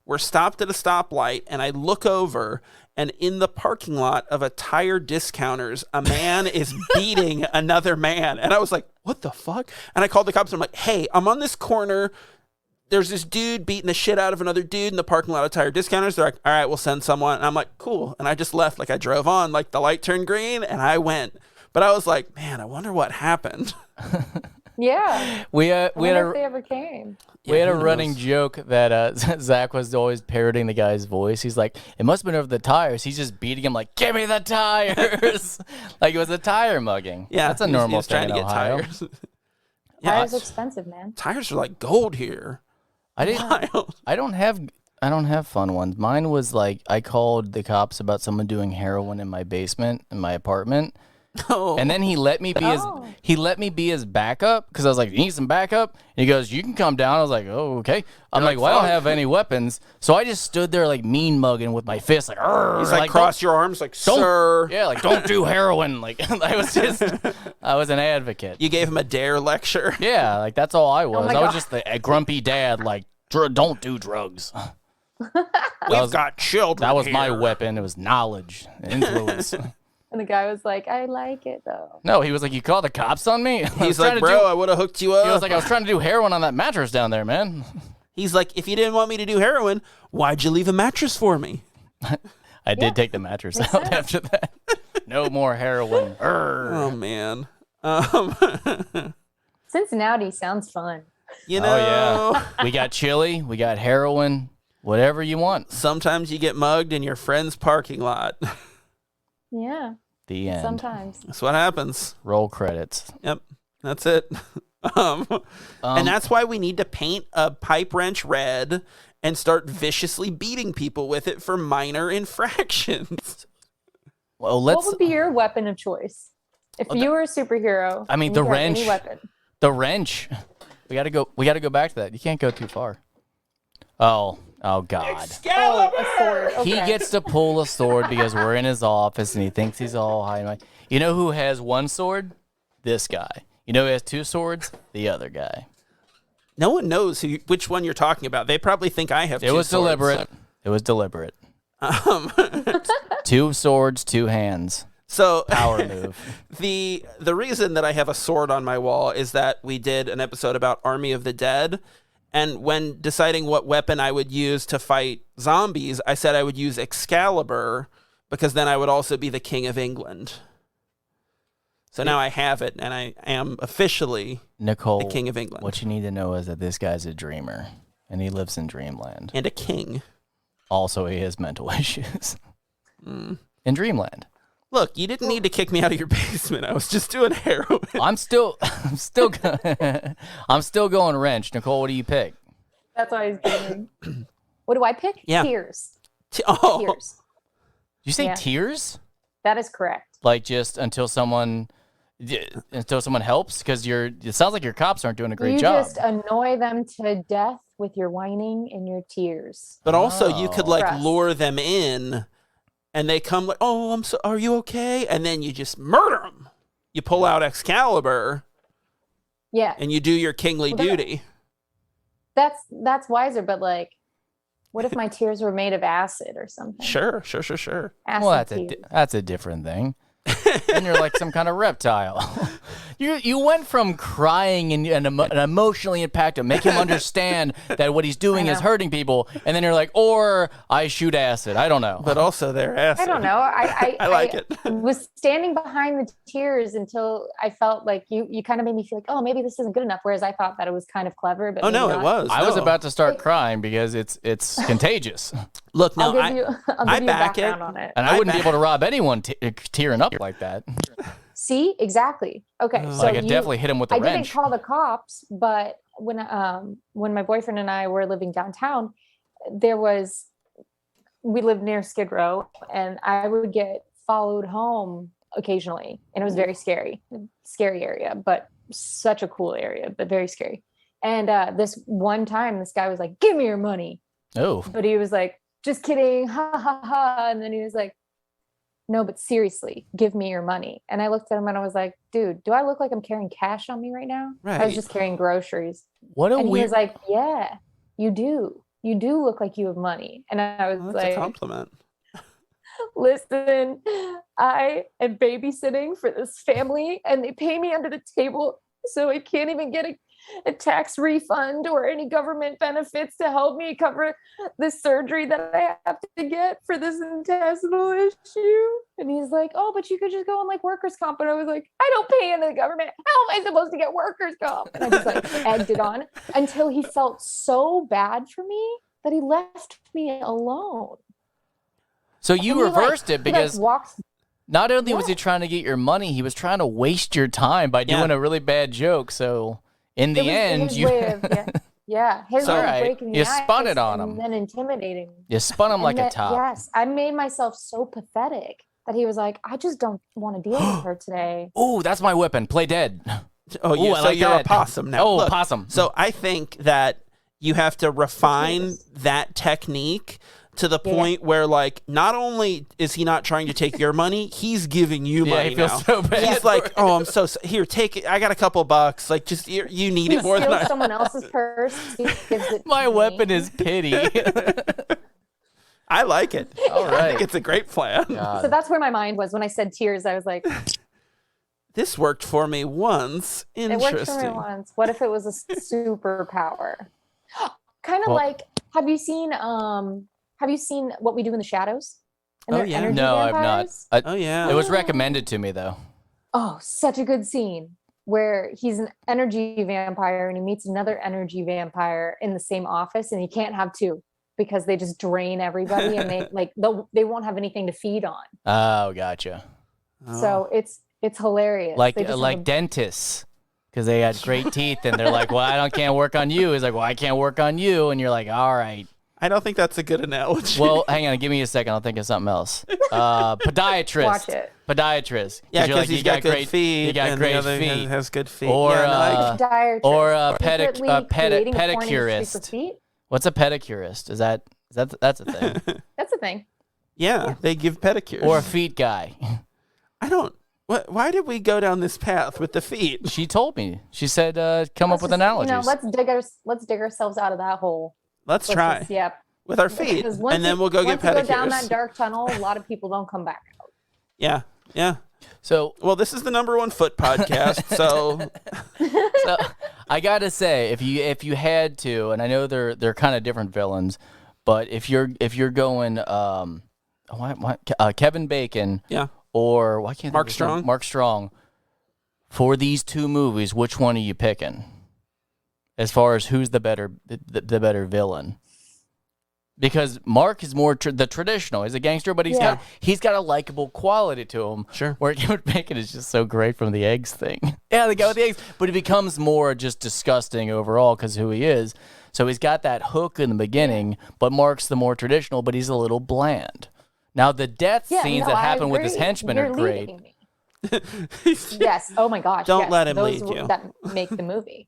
We're stopped at a stoplight, and I look over, and in the parking lot of a tire discounters, a man is beating another man. And I was like, what the fuck? And I called the cops. And I'm like, hey, I'm on this corner. There's this dude beating the shit out of another dude in the parking lot of tire discounters. They're like, all right, we'll send someone. And I'm like, cool. And I just left. Like, I drove on. Like, the light turned green, and I went. But I was like, man, I wonder what happened. Yeah. We had if they ever came. We had a running joke that Zach was always parroting the guy's voice. He's like, it must have been over the tires. He's just beating him like, give me the tires. Like it was a tire mugging. Yeah, that's a normal thing in Ohio. Tires. Tires are expensive, man. Tires are like gold here. I don't have fun ones. Mine was like I called the cops about someone doing heroin in my basement in my apartment. Oh. And then he let me be his backup because I was like, you need some backup? And he goes, you can come down. I was like, oh, okay. I'm like, well, I don't have any weapons. So I just stood there like mean mugging with my fist like, he's like cross your arms like, sir. Yeah, like don't do heroin. Like I was an advocate. You gave him a dare lecture. Yeah, like that's all I was. I was just a grumpy dad like, don't do drugs. We've got children. That was here. my weapon. It was knowledge, influence. And the guy was like, I like it, though. No, he was like, you called the cops on me? He's like, bro, I would have hooked you up. He was like, I was trying to do heroin on that mattress down there, man. He's like, if you didn't want me to do heroin, why'd you leave a mattress for me? I did take the mattress out after that. No more heroin. Oh, man. Cincinnati sounds fun. You know. Oh, yeah. We got chili. We got heroin. Whatever you want. Sometimes you get mugged in your friend's parking lot. Yeah. The end. Sometimes. That's what happens. Roll credits. Yep. That's it. And that's why we need to paint a pipe wrench red and start viciously beating people with it for minor infractions. Well, what would be your weapon of choice? If you were a superhero. I mean, the wrench. Any weapon. The wrench. We gotta go back to that. You can't go too far. Oh God. Excalibur! A sword. Okay. He gets to pull a sword because we're in his office and he thinks he's all high and mighty. You know who has one sword? This guy. You know who has two swords? The other guy. No one knows which one you're talking about. They probably think I have two swords. Deliberate. It was deliberate. 2 swords, 2 hands. So power move. The reason that I have a sword on my wall is that we did an episode about Army of the Dead. And when deciding what weapon I would use to fight zombies, I said I would use Excalibur because then I would also be the King of England. So now I have it, and I am officially Nicole, the King of England. What you need to know is that this guy's a dreamer, and he lives in dreamland. And a king. Also, he has mental issues. In dreamland. Look, you didn't need to kick me out of your basement. I was just doing heroin. I'm still going wrench. Nicole, what do you pick? That's what he's doing. What do I pick? Yeah. Tears. Tears. Did you say tears? That is correct. Like just until someone helps? Because it sounds like your cops aren't doing a great job. You just annoy them to death with your whining and your tears. But also you could lure them in. And they come like, oh, are you okay? And then you just murder them. You pull out Excalibur. Yeah. And you do your kingly duty. That's wiser, but like, what if my tears were made of acid or something? Sure. Acid well, that's a different thing. And you're like some kind of reptile. You went from crying and emotionally impacted, make him understand that what he's doing is hurting people, and then you're like, or I shoot acid. I don't know. But also they're acid. I don't know. I like it. Was standing behind the tears until I felt like you kind of made me feel like, oh, maybe this isn't good enough. Whereas I thought that it was kind of clever. But it was. I was about to start crying because it's contagious. Look, no, I'll give you I back background on it. And I wouldn't be able to rob anyone tearing up like that. See, exactly. Okay, so I could definitely hit him with the wrench. I didn't call the cops, but when my boyfriend and I were living downtown, we lived near Skid Row, and I would get followed home occasionally, and it was very scary area, but such a cool area, but very scary. And this one time, this guy was like, "Give me your money." Oh, but he was like, "Just kidding, ha ha ha," and then he was like, no, but seriously, give me your money. And I looked at him and I was like, dude, do I look like I'm carrying cash on me right now? Right. I was just carrying groceries. What a and weird... he was like, yeah, you do. You do look like you have money. And I was that's like, a compliment. Listen, I am babysitting for this family and they pay me under the table. So I can't even get a tax refund or any government benefits to help me cover the surgery that I have to get for this intestinal issue. And he's like, oh, but you could just go on like workers' comp. And I was like, I don't pay into the government. How am I supposed to get workers' comp? And I just like egged it on until he felt so bad for me that he left me alone. So you reversed it because not only was he Yeah. trying to get your money, he was trying to waste your time by doing a really bad joke. So in the end, his you way of, his way of breaking the you ice spun it on him. and then intimidating. You spun him like a top. Yes, I made myself so pathetic that he was like, I just don't want to deal with her today. Oh, that's my weapon. Play dead. Oh, yeah. Ooh, I So like you're that. a possum now. Oh, Look, possum. So I think that you have to refine that technique to the point where, like, not only is he not trying to take your money, he's giving you money he feels now. so bad. He's like, oh, I'm so here. Take it. I got a couple bucks. Like, just you need it more than I. Someone else's purse. He gives it My to weapon me. is pity. I like it. All I right. think it's a great plan. So that's where my mind was when I said tears. I was like, This worked for me once. it Interesting. worked for me once. What if it was a superpower? Kind of like, have you seen What We Do in the Shadows? And Oh, they're yeah. energy No, I've vampires? not. Oh yeah. It was recommended to me, though. Oh, such a good scene where he's an energy vampire and he meets another energy vampire in the same office, and he can't have two because they just drain everybody and they won't have anything to feed on. Oh, gotcha. So it's hilarious. Like They just have dentists, because they had great teeth, and they're like, "Well, I can't work on you." He's like, "Well, I can't work on you," and you're like, "All right." I don't think that's a good analogy. Well, hang on, give me a second. I'll think of something else. Podiatrist. Watch it. Podiatrist. yeah, you're because he's got good great feet. You got and great the other feet. has good feet. Or, yeah, no, diatrist. or a Secretly creating a porn industry for pedicurist. feet? What's a pedicurist? That's a thing? That's a thing. yeah, they give pedicures. Or a feet guy. I don't. Why did we go down this path with the feet? She told me. She said, "Come up with analogies." Let's dig ourselves out of that hole. Let's try Yep. with our feet, Because once and then you- we'll go get once you pedicures. go down that dark tunnel, a lot of people don't come back out. Yeah, yeah. So Well, this is the #1 foot podcast, so So I gotta say, if you had to, and I know they're kind of different villains, but if you're going Kevin Bacon, yeah. or why can't I Mark think of his name? Strong? Mark Strong, for these two movies, which one are you picking? As far as who's the better villain? Because Mark is more the traditional. He's a gangster, but he's got a likable quality to him. Sure. Where Kevin Bacon is just so great from the eggs thing. Yeah, the guy with the eggs. But he becomes more just disgusting overall because who he is. So he's got that hook in the beginning, but Mark's the more traditional, but he's a little bland. Now, the death scenes that happen with his henchmen are great. Leading me. Yes. Oh my gosh. Don't yes. let him Those lead you. That make the movie.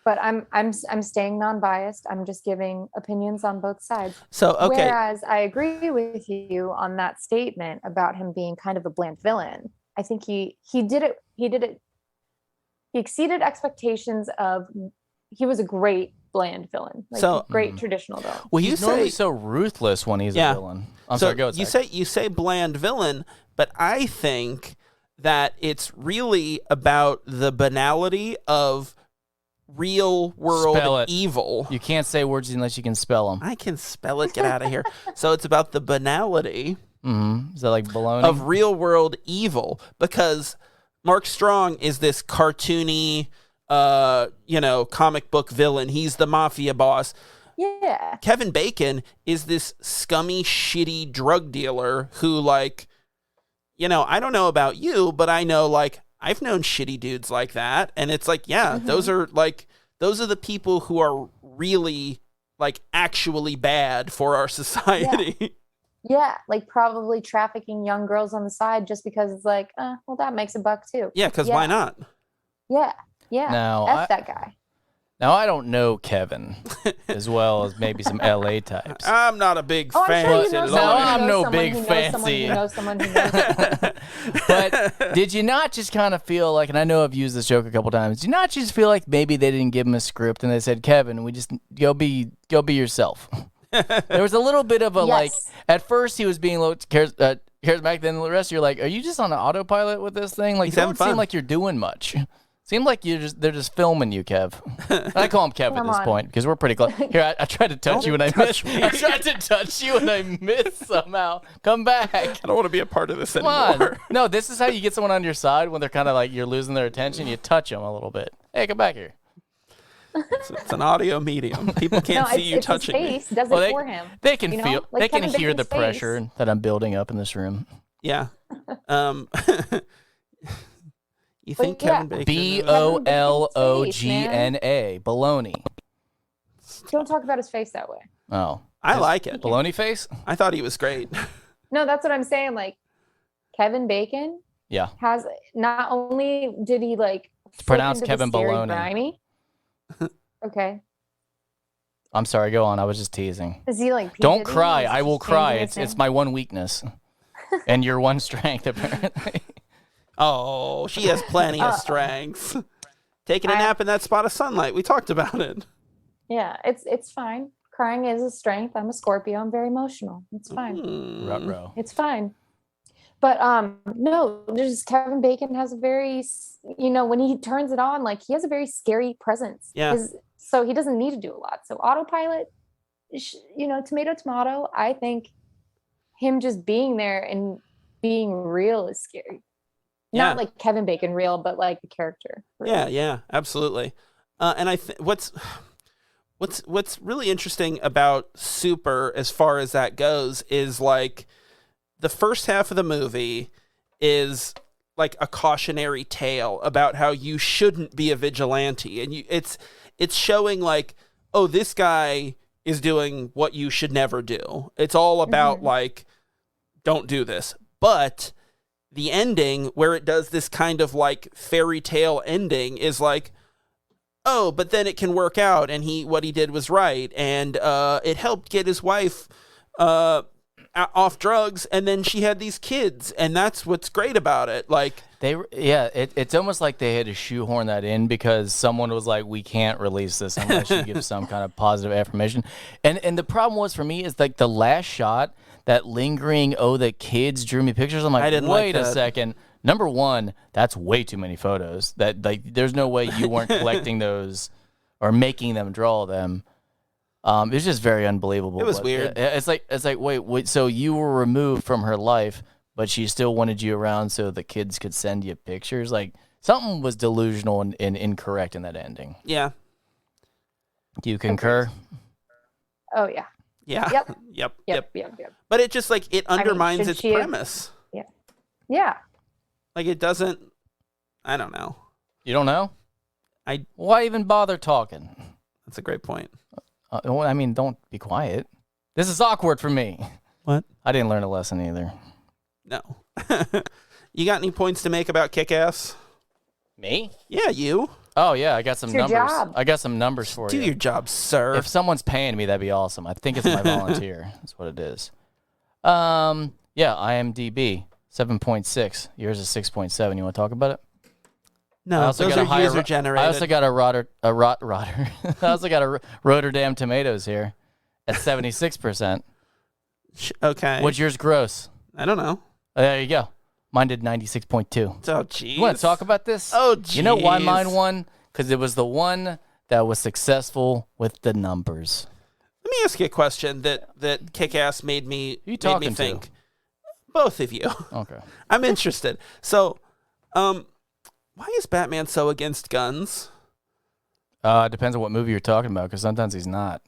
But I'm staying non-biased. I'm just giving opinions on both sides. So okay. Whereas I agree with you on that statement about him being kind of a bland villain. I think he did it. He exceeded expectations of. He was a great bland villain. Great traditional villain. Well, You he's normally say- so ruthless when he's a villain. I'm so sorry, go ahead. you say bland villain, but I think that it's really about the banality of real world Spell it. evil. You can't say words unless you can spell them. I can spell it. Get out of here. So it's about the banality Mm-hmm. Is that like baloney? of real world evil, because Mark Strong is this cartoony, comic book villain. He's the mafia boss. Yeah. Kevin Bacon is this scummy, shitty drug dealer who, like, I don't know about you, but I know, like, I've known shitty dudes like that. And it's like, yeah, those are the people who are really, like, actually bad for our society. Yeah, like probably trafficking young girls on the side just because it's like, well, that makes $1 too. Yeah, because why not? Yeah, yeah. No, F that guy. Now, I don't know Kevin as well as maybe some LA types. I'm not a big fan. I'm no big fancy. But did you not just kind of feel like, and I know I've used this joke a couple times, did you not just feel like maybe they didn't give him a script and they said, Kevin, we just go be yourself? There was a little bit of a like, at first he was being a little charismatic, then the rest you're like, are you just on an autopilot with this thing? Like, you don't seem like you're doing much. Seemed like they're just filming you, Kev. I call him Kev at this point because we're pretty close. Here, I tried to touch you and I missed. I tried to touch you and I missed somehow. Come back. I don't want to be a part of this Come anymore. On. No, this is how you get someone on your side when they're kind of like you're losing their attention. You touch them a little bit. Hey, come back here. It's an audio medium. People can't see you touching me. His face does it for him. They can feel. Like they can hear the pressure that I'm building up in this room. Yeah. You think Kevin Bacon? BOLOGNA. Baloney. Don't talk about his face that way. Oh. I like it. Baloney face? I thought he was great. No, that's what I'm saying. Like, Kevin Bacon has, not only did he like it's pronounced Kevin Baloney. Grimy, okay. I'm sorry, go on. I was just teasing. Is he like don't cry. I will cry. It's my one weakness. And your one strength, apparently. Oh, she has plenty of strengths. Taking a nap in that spot of sunlight. We talked about it. Yeah, it's fine. Crying is a strength. I'm a Scorpio. I'm very emotional. It's fine. Ruh-roh. It's fine. But no, there's Kevin Bacon has a very, when he turns it on, like he has a very scary presence. Yeah. So he doesn't need to do a lot. So autopilot, tomato, tomato. I think him just being there and being real is scary. Yeah. Not like Kevin Bacon real, but like the character. Real. Yeah, absolutely. And I think what's really interesting about Super, as far as that goes, is like the first half of the movie is like a cautionary tale about how you shouldn't be a vigilante, and it's showing like, oh, this guy is doing what you should never do. It's all about like, don't do this, but the ending, where it does this kind of like fairy tale ending, is like, oh, but then it can work out, and what he did was right, and it helped get his wife off drugs, and then she had these kids, and that's what's great about it. Like it's almost like they had to shoehorn that in because someone was like, we can't release this unless you give some kind of positive affirmation. And the problem was for me is like the last shot. That lingering, the kids drew me pictures. I'm like, wait a second. Number one, that's way too many photos. That like, there's no way you weren't collecting those or making them draw them. It was just very unbelievable. It was weird. It's like, wait. So you were removed from her life, but she still wanted you around so the kids could send you pictures. Like something was delusional and incorrect in that ending. Yeah. Do you concur? Oh yeah. Yeah. Yep. But it just like it undermines its premise. Yeah. Yeah. Like it doesn't. I don't know. You don't know? Why even bother talking? That's a great point. Don't be quiet. This is awkward for me. What? I didn't learn a lesson either. No. You got any points to make about Kick-Ass? Me? Yeah, you. Oh, yeah, I got some numbers. Job. I got some numbers for you. Do your job, sir. If someone's paying me, that'd be awesome. I think it's my volunteer. That's what it is. Yeah, IMDb, 7.6. Yours is 6.7. You want to talk about it? No, those are user-generated. I also got I also got a Rotterdam Tomatoes here at 76%. Okay. What's yours gross? I don't know. There you go. Mine did 96.2. Oh, jeez. You want to talk about this? Oh, jeez. You know why mine won? Because it was the one that was successful with the numbers. Let me ask you a question that Kick-Ass made me think. To? Both of you. Okay. I'm interested. So, why is Batman so against guns? It depends on what movie you're talking about, because sometimes he's not.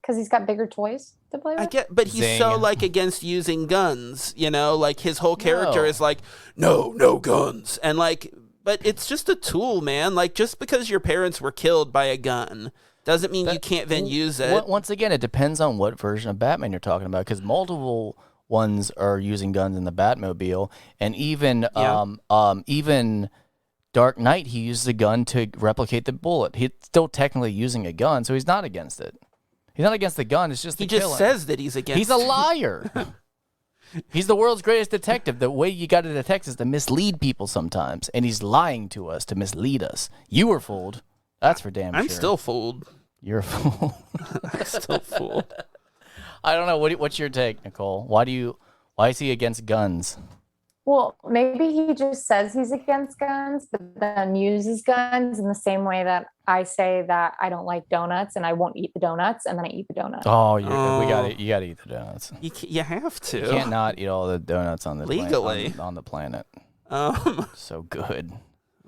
Because he's got bigger toys to play with? But he's so, like, against using guns, like, his whole character is like, no guns. And, like, but it's just a tool, man. Like, just because your parents were killed by a gun doesn't mean you can't then use it. Once again, it depends on what version of Batman you're talking about, because multiple ones are using guns in the Batmobile, and even Dark Knight, he used a gun to replicate the bullet. He's still technically using a gun, so he's not against it. He's not against the gun. It's just he just says that he's against. He's a liar. He's the world's greatest detective. The way you got to detect is to mislead people sometimes, and he's lying to us to mislead us. You were fooled. That's for damn sure. I'm still fooled. You're a fool. I'm still fooled. I don't know. What's your take, Nicole? Why is he against guns? Well, maybe he just says he's against guns, but then uses guns in the same way that I say that I don't like donuts and I won't eat the donuts, and then I eat the donuts. Oh, you gotta eat the donuts. You have to. You can't not eat all the donuts on the legally on the planet. So good.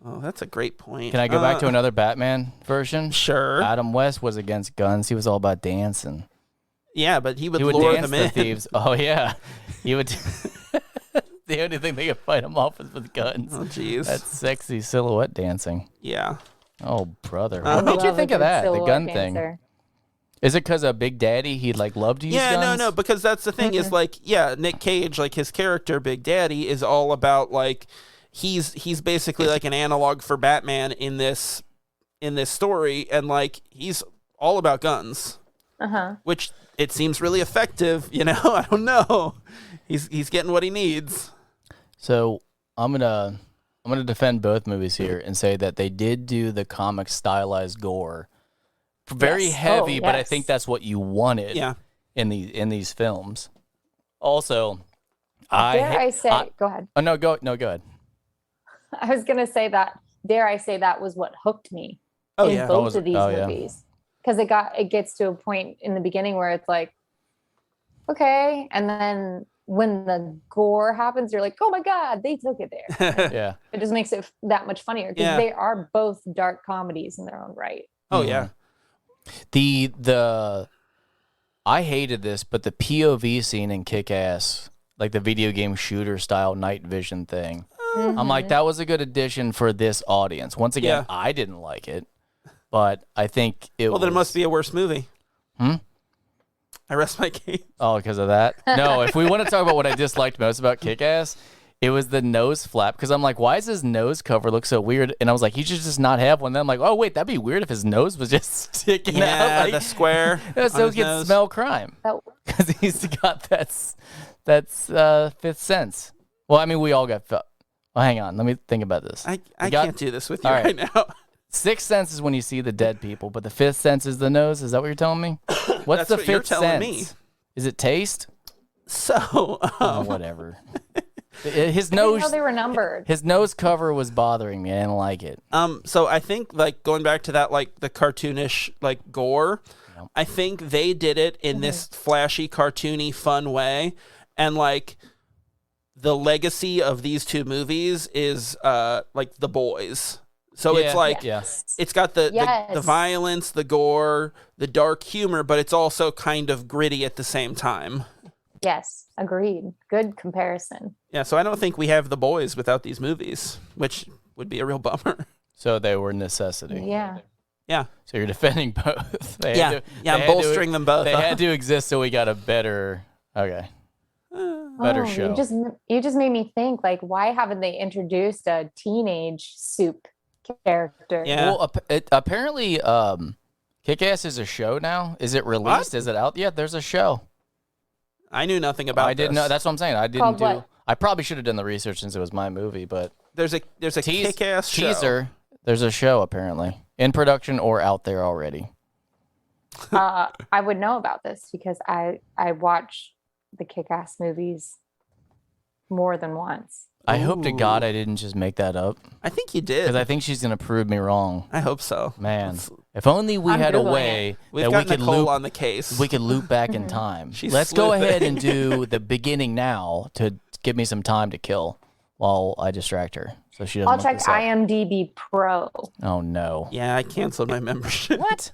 Oh, that's a great point. Can I go back to another Batman version? Sure. Adam West was against guns. He was all about dancing. Yeah, but he would lure dance them in. The thieves. Oh yeah, he would. The only thing they could fight him off is with guns. Oh, jeez. That's sexy silhouette dancing. Yeah. Oh, brother. What made you think of that, the gun thing? Is it because of Big Daddy, he loved to use guns? Yeah, no, because that's the thing is Nick Cage, his character, Big Daddy, is all about, he's basically like an analog for Batman in this story, and, he's all about guns. Uh-huh. Which, it seems really effective, I don't know. He's getting what he needs. So I'm gonna defend both movies here and say that they did do the comic stylized gore, very heavy, but I think that's what you wanted. Yeah. In these films. Also, go ahead. Oh no, go ahead. I was gonna say that. Dare I say that was what hooked me in both of these movies, because it gets to a point in the beginning where it's like, okay, and then when the gore happens, you're like, oh my God, they took it there. Yeah. It just makes it that much funnier because they are both dark comedies in their own right. Oh, yeah. I hated this, but the POV scene in Kick-Ass, the video game shooter style night vision thing, I'm like, that was a good addition for this audience. Once again, I didn't like it, but I think Well, then it must be a worse movie. I rest my case. Oh, because of that? No, if we want to talk about what I disliked most about Kick-Ass, it was the nose flap. Because I'm like, why does his nose cover look so weird? And I was like, he should just not have one. Then I'm like, oh, wait, that'd be weird if his nose was just sticking out. Yeah, the square. So he can smell crime. Because he's got that fifth sense. Well, I mean, we all got... Well, hang on. Let me think about this. I can't do this with you right now. Sixth sense is when you see the dead people, but the fifth sense is the nose. Is that what you're telling me? What's the fifth sense? Me. Is it taste? So, whatever. His nose. I didn't know they were numbered. His nose cover was bothering me. I didn't like it. So I think going back to that the cartoonish gore, I think they did it in this flashy, cartoony, fun way, and the legacy of these two movies is The Boys. So it's it's got the violence, the gore, the dark humor, but it's also kind of gritty at the same time. Yes, agreed. Good comparison. Yeah, so I don't think we have The Boys without these movies, which would be a real bummer. So they were necessity. Yeah. Yeah. So you're defending both. I'm bolstering them both. They had to exist so we got a better better show. You just made me think, why haven't they introduced a teenage soup character? Yeah. Well, apparently, Kick-Ass is a show now. Is it released? What? Is it out yet? There's a show. I knew nothing about. I didn't know. That's what I'm saying. I didn't do. What? I probably should have done the research since it was my movie, but there's a Kick-Ass show. Teaser. There's a show apparently in production or out there already. I would know about this because I watch the Kick-Ass movies more than once. I hope to God I didn't just make that up. I think you did. Because I think she's going to prove me wrong. I hope so. Man, if only we had a way that we could loop on the case. We could loop back in time. Let's go ahead and do the beginning now to give me some time to kill while I distract her. So she doesn't. I'll check IMDb Pro. Oh no. Yeah, I canceled my membership. What?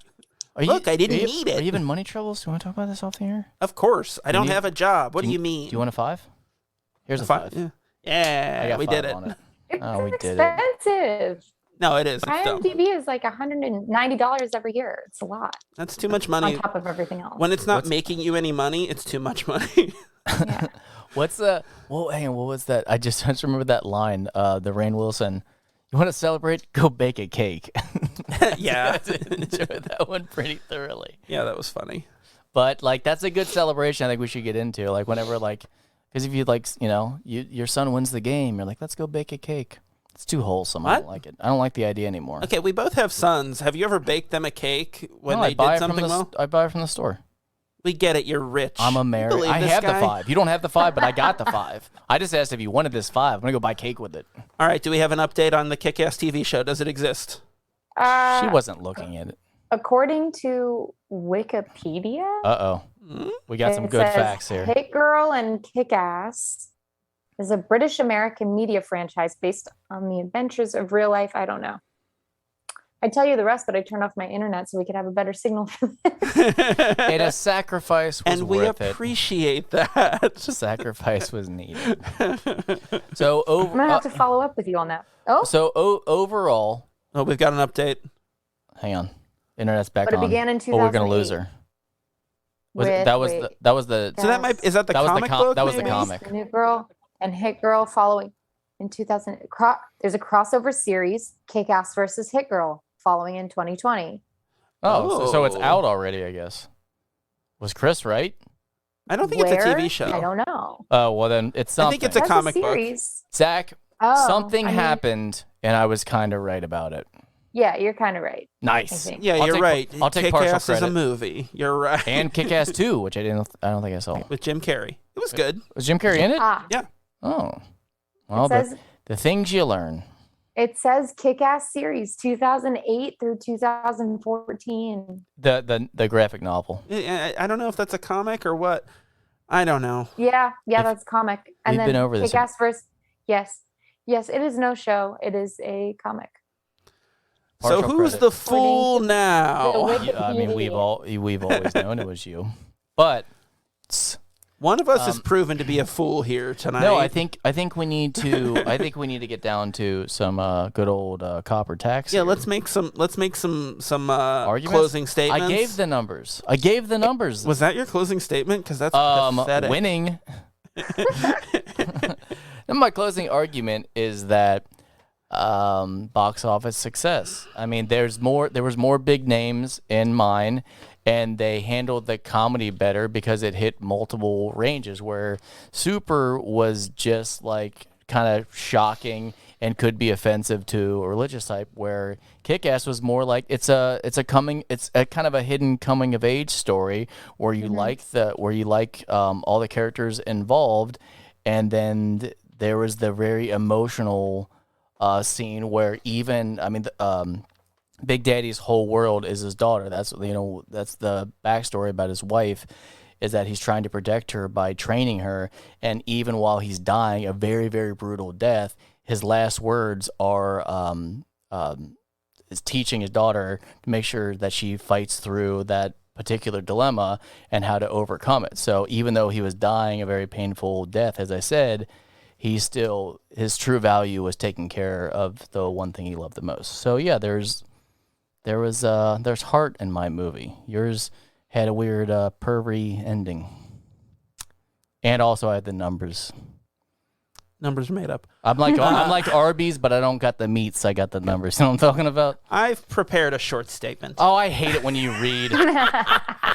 I didn't need it. Are you having money troubles? Do you want to talk about this off the air? Of course. I don't have a job. What do you mean? Do you want a 5? Here's a 5. Yeah, we did it. It's expensive. No, it is. IMDb is $190 every year. It's a lot. That's too much money. On top of everything else. When it's not making you any money, it's too much money. Yeah. What's the... Well, hang on. What was that? I just remember that line. The Rainn Wilson. You want to celebrate? Go bake a cake. Yeah. I enjoyed that one pretty thoroughly. Yeah, that was funny. But like, that's a good celebration. I think we should get into like whenever like, because if you like, your son wins the game, you're like, let's go bake a cake. It's too wholesome. What? I don't like it. I don't like the idea anymore. Okay, we both have sons. Have you ever baked them a cake when No, they did something well? I buy it from the store. We get it. You're rich. I'm a married. I have the 5. You don't have the 5, but I got the 5. I just asked if you wanted this 5. I'm gonna go buy cake with it. All right. Do we have an update on the Kick-Ass TV show? Does it exist? She wasn't looking at it. According to Wikipedia, We got some good facts here. Hit Girl and Kick-Ass is a British-American media franchise based on the adventures of real life. I don't know. I'd tell you the rest, but I turned off my internet so we could have a better signal for this. And a sacrifice was and we worth appreciate that. Sacrifice was needed. So I'm going to have to follow up with you on that. Oh, So overall, Oh, we've got an update. hang on, internet's back but it on. began in But we're gonna 2008. lose her. That was the So is that the comic book? that was the maybe? comic. New Girl and Hit Girl following in 2000. There's a crossover series, Kick-Ass versus Hit Girl, following in 2020. So it's out already, I guess. Was Chris right? I don't think it's a TV show. I don't know. Oh, well then it's something. I think it's a That's comic book. series. Zach, Oh, something I mean, happened, and I was kind of right about it. Yeah, you're kind of right. Nice. I think. Yeah, you're right. I'll take partial Kick-Ass is a credit. movie. You're right. And Kick-Ass 2, which I don't think I saw. With Jim Carrey. It was good. Was Jim Carrey in it? Yeah. Oh. Well, It says, the things you learn. it says Kick-Ass series 2008 through 2014. The graphic novel. I don't know if that's a comic or what. I don't know. Yeah, that's comic. And We've then been over this. Kick-Ass versus yes, it is no show. It is a comic. So Partial who's credit. the fool now? The I mean, we've always known it was you, but One of us is proven to be a fool here tonight. no, I think we need to get down to some good old copper tax. Yeah, here. let's make some Arguments? closing statements. I gave the numbers. Was that your closing statement? Because that's pathetic. Winning. And my closing argument is that box office success. I mean, there was more big names in mine, and they handled the comedy better because it hit multiple ranges, where Super was just like kind of shocking and could be offensive to a religious type, where Kick-Ass was more like it's a kind of a hidden coming of age story where you like all the characters involved, and then there was the very emotional scene where Big Daddy's whole world is his daughter. That's the backstory about his wife, is that he's trying to protect her by training her, and even while he's dying a very, very brutal death, his last words are is teaching his daughter to make sure that she fights through that particular dilemma and how to overcome it. So even though he was dying a very painful death, as I said, his true value was taking care of the one thing he loved the most. So yeah, there's heart in my movie. Yours had a weird pervy ending, and also I had the numbers. Numbers made up. I'm like Arby's, but I don't got the meats. I got the numbers. You know what I'm talking about? I've prepared a short statement. Oh, I hate it when you read.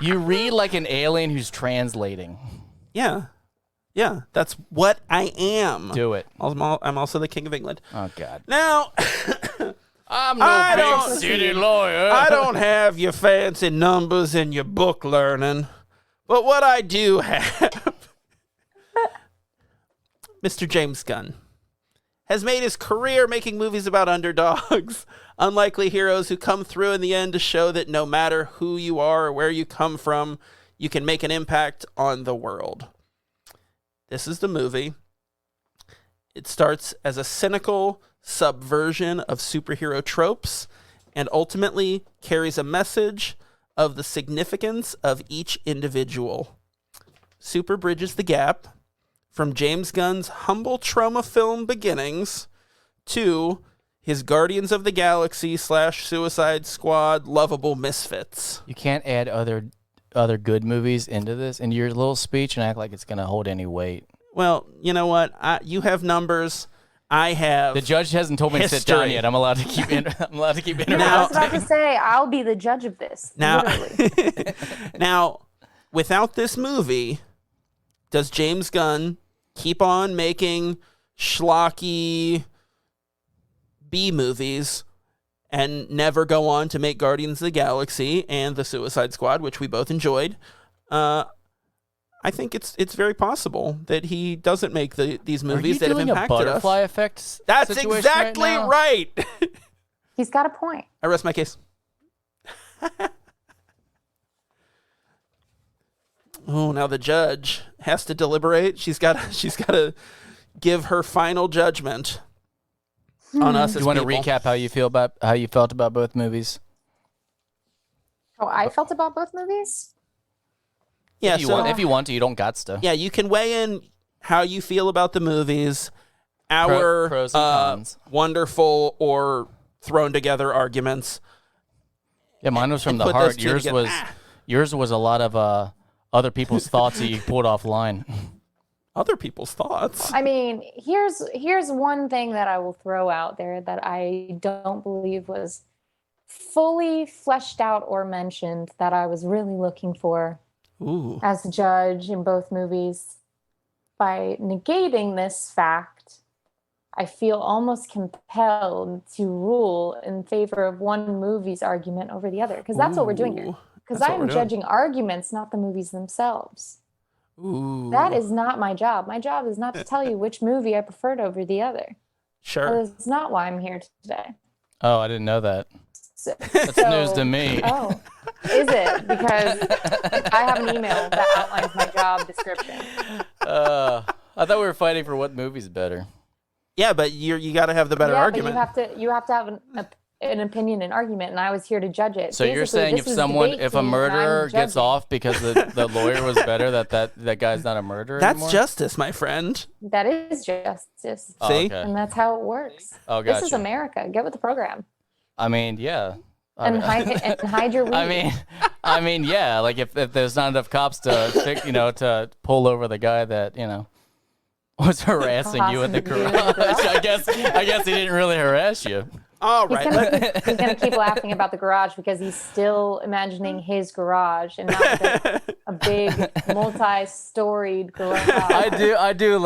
You read like an alien who's translating. Yeah, that's what I am. Do it. I'm also the King of England. Oh God. Now, I'm no big city lawyer. I don't have your fancy numbers and your book learning, but what I do have, Mr. James Gunn has made his career making movies about underdogs, unlikely heroes who come through in the end to show that no matter who you are or where you come from, you can make an impact on the world. This is the movie. It starts as a cynical subversion of superhero tropes and ultimately carries a message of the significance of each individual. Super bridges the gap from James Gunn's humble trauma film beginnings to his Guardians of the Galaxy / Suicide Squad lovable misfits. You can't add other good movies into your little speech and act like it's going to hold any weight. Well, you know what? You have numbers. I have The judge hasn't told me to sit down yet. I'm allowed to keep interrupting. I was about to say, I'll be the judge of this. Now, literally. now, without this movie, does James Gunn keep on making schlocky B movies and never go on to make Guardians of the Galaxy and the Suicide Squad, which we both enjoyed? I think it's very possible that he doesn't make these movies that have impacted us. Are you doing a butterfly effect? That's exactly right. He's got a point. I rest my case. Oh, now the judge has to deliberate. She's got to give her final judgment on us. Do you want to recap how you felt about both movies? How I felt about both movies? Yeah, if you want to, you don't got to. Yeah, you can weigh in how you feel about the movies, our pros and cons. Wonderful or thrown together arguments. Yeah, mine was from the heart. Yours was a lot of other people's thoughts that you pulled offline. Other people's thoughts. I mean, here's one thing that I will throw out there that I don't believe was fully fleshed out or mentioned that I was really looking for. Ooh. As a judge in both movies. By negating this fact, I feel almost compelled to rule in favor of one movie's argument over the other, because that's what we're doing here. Because I'm judging arguments, not the movies themselves. Ooh. That is not my job. My job is not to tell you which movie I preferred over the other. Sure. That's not why I'm here today. Oh, I didn't know that. That's news to me. Oh, is it? Because I have an email that outlines my job description. I thought we were fighting for what movie's better. Yeah, but you got to have the better argument. But you have to have an opinion and argument, and I was here to judge it. So you're saying if a murderer gets off because the lawyer was better, that guy's not a murderer anymore? That's justice, my friend. That is justice. See? Okay. And that's how it works. Oh, gotcha. This is America. Get with the program. I mean, yeah. And hide your weed. I mean, yeah. Like if there's not enough cops to pull over the guy that was harassing you in the garage. I guess he didn't really harass you. All right. He's gonna keep laughing about the garage because he's still imagining his garage and not a big multi-storied garage. I do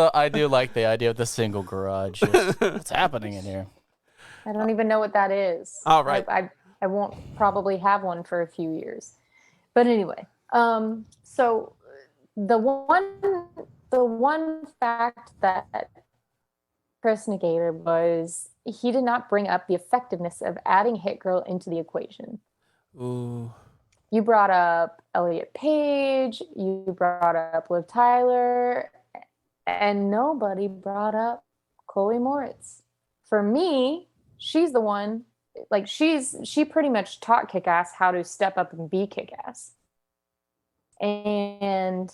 like the idea of the single garage. What's happening in here? I don't even know what that is. All right. I won't probably have one for a few years. But anyway, so the one fact that Chris negated was he did not bring up the effectiveness of adding Hit Girl into the equation. Ooh. You brought up Elliot Page, you brought up Liv Tyler, and nobody brought up Chloe Moritz. For me, she's the one, like she pretty much taught Kick-Ass how to step up and be Kick-Ass. And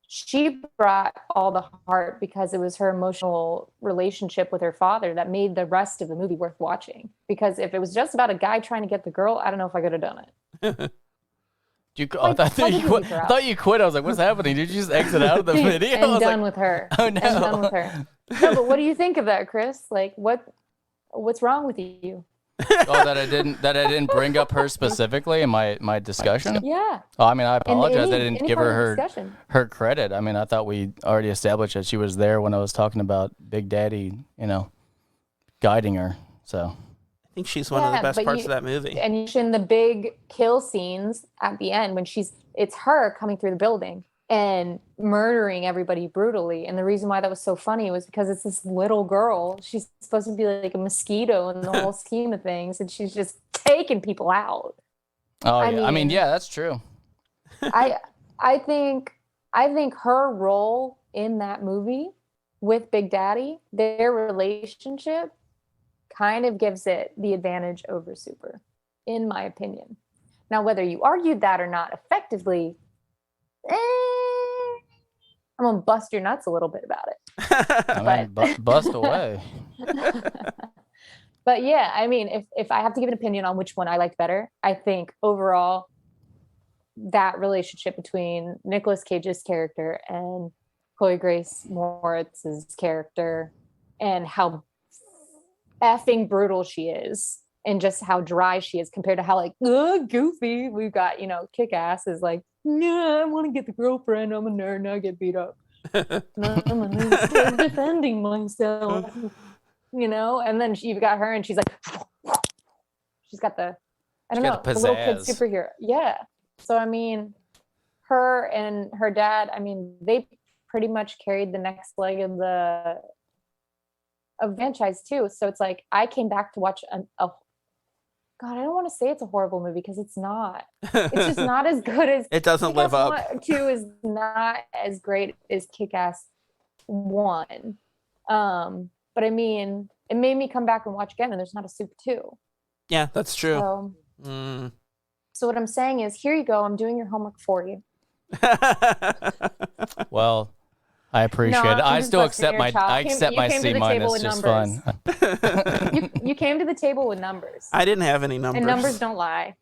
she brought all the heart because it was her emotional relationship with her father that made the rest of the movie worth watching. Because if it was just about a guy trying to get the girl, I don't know if I could have done it. I thought you quit. I was like, what's happening? Did you just exit out of the video? And done with her. Oh, no. And done with her. No, but what do you think of that, Chris? Like, what's wrong with you? Oh, that I didn't bring up her specifically in my discussion? Yeah. Oh, I mean, I apologize. I didn't give her her credit. I mean, I thought we already established that she was there when I was talking about Big Daddy, guiding her. So I think she's one of the best parts of that movie. And you in the big kill scenes at the end when it's her coming through the building and murdering everybody brutally. And the reason why that was so funny was because it's this little girl. She's supposed to be like a mosquito in the whole scheme of things, and she's just taking people out. Oh, yeah. I mean, yeah, that's true. I think her role in that movie with Big Daddy, their relationship kind of gives it the advantage over Super, in my opinion. Now, whether you argued that or not effectively, I'm gonna bust your nuts a little bit about it. I mean, bust away. But yeah, I mean, if I have to give an opinion on which one I liked better, I think overall that relationship between Nicolas Cage's character and Chloe Grace Moritz's character and how effing brutal she is, and just how dry she is compared to how like goofy we've got. Kick-Ass is like, yeah, I want to get the girlfriend. I'm a nerd and I get beat up. I'm defending myself, and then you've got her and she's like, she's got the, I don't know, the little kid superhero. Yeah. So, I mean, her and her dad, I mean, they pretty much carried the next leg of the franchise too. So it's like, I came back to watch God, I don't want to say it's a horrible movie because it's not. It's just not as good as it doesn't live up. 2 is not as great as Kick-Ass 1. But I mean, it made me come back and watch again, and there's not a Super 2. Yeah, that's true. So what I'm saying is, here you go. I'm doing your homework for you. Well, I appreciate it. I still accept my C minus just fun. You came to the table with numbers. I didn't have any numbers. And numbers don't lie.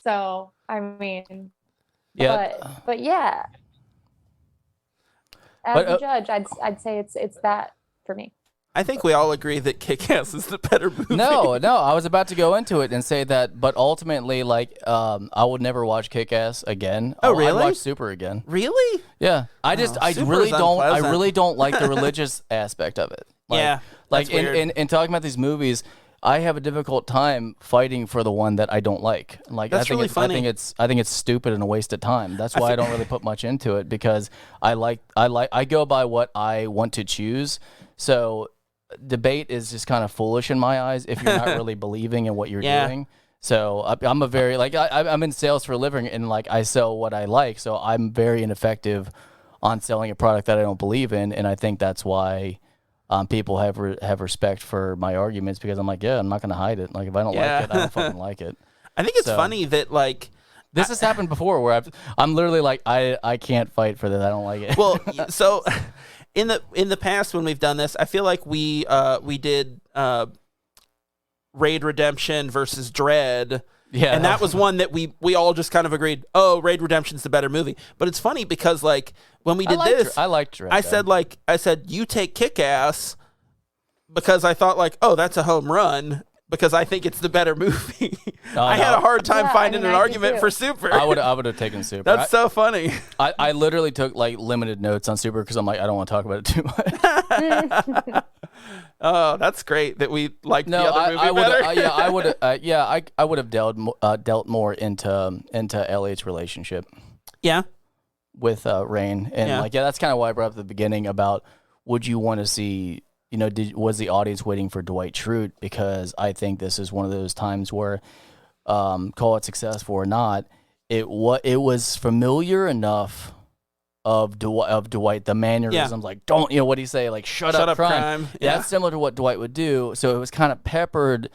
So, I mean, yeah. But yeah. As a judge, I'd say it's that for me. I think we all agree that Kick-Ass is the better movie. No, I was about to go into it and say that, but ultimately, like, I would never watch Kick-Ass again. Oh, really? I'd watch Super again. Really? Yeah. I really don't like the religious aspect of it. Like, yeah. Like in talking about these movies, I have a difficult time fighting for the one that I don't like. Like, that's really funny. I think it's stupid and a waste of time. That's why I don't really put much into it, because I go by what I want to choose. So debate is just kind of foolish in my eyes if you're not really believing in what you're doing. So I'm a very, like, I'm in sales for a living, and like I sell what I like. So I'm very ineffective on selling a product that I don't believe in, and I think that's why people have respect for my arguments, because I'm like, yeah, I'm not going to hide it. Like, if I don't like it, I don't fucking like it. I think it's funny that, like, this has happened before where I'm literally like, I can't fight for this. I don't like it. Well, so in the past when we've done this, I feel like we did Raid Redemption versus Dread. Yeah. And that was one that we all just kind of agreed, oh, Raid Redemption's the better movie. But it's funny because, like, when we did this, I liked Dread. I said you take Kick-Ass, because I thought, like, oh, that's a home run, because I think it's the better movie. I had a hard time finding an argument for Super. I would have taken Super. That's so funny. I literally took, like, limited notes on Super because I'm like, I don't want to talk about it too much. Oh, that's great that we liked the other movie better. I would have dealt more into Elliot's relationship. Yeah. With Rain, and that's kind of why I brought up at the beginning about, would you want to see, was the audience waiting for Dwight Schrute? Because I think this is one of those times where, call it successful or not, it was familiar enough of Dwight, the mannerisms, like, don't, what do you say, like, shut up crime. Yeah, that's similar to what Dwight would do. So it was kind of peppered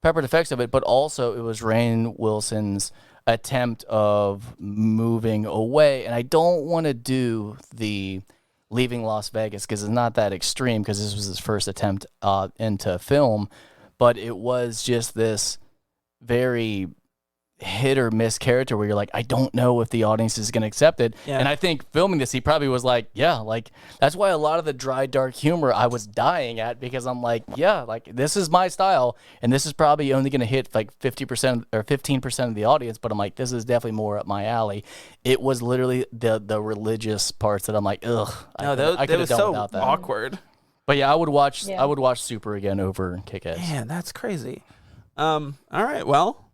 effects of it, but also it was Rainn Wilson's attempt of moving away. And I don't want to do the leaving Las Vegas because it's not that extreme, because this was his first attempt into film, but it was just this very hit or miss character where you're like, I don't know if the audience is going to accept it. Yeah. And I think filming this, he probably was like, yeah, like, that's why a lot of the dry, dark humor I was dying at, because I'm like, yeah, like, this is my style, and this is probably only going to hit like 50% or 15% of the audience, but I'm like, this is definitely more up my alley. It was literally the religious parts that I'm like, ugh. I could have done without that. Awkward. But yeah, I would watch Super again over Kick-Ass. Man, that's crazy. All right, well,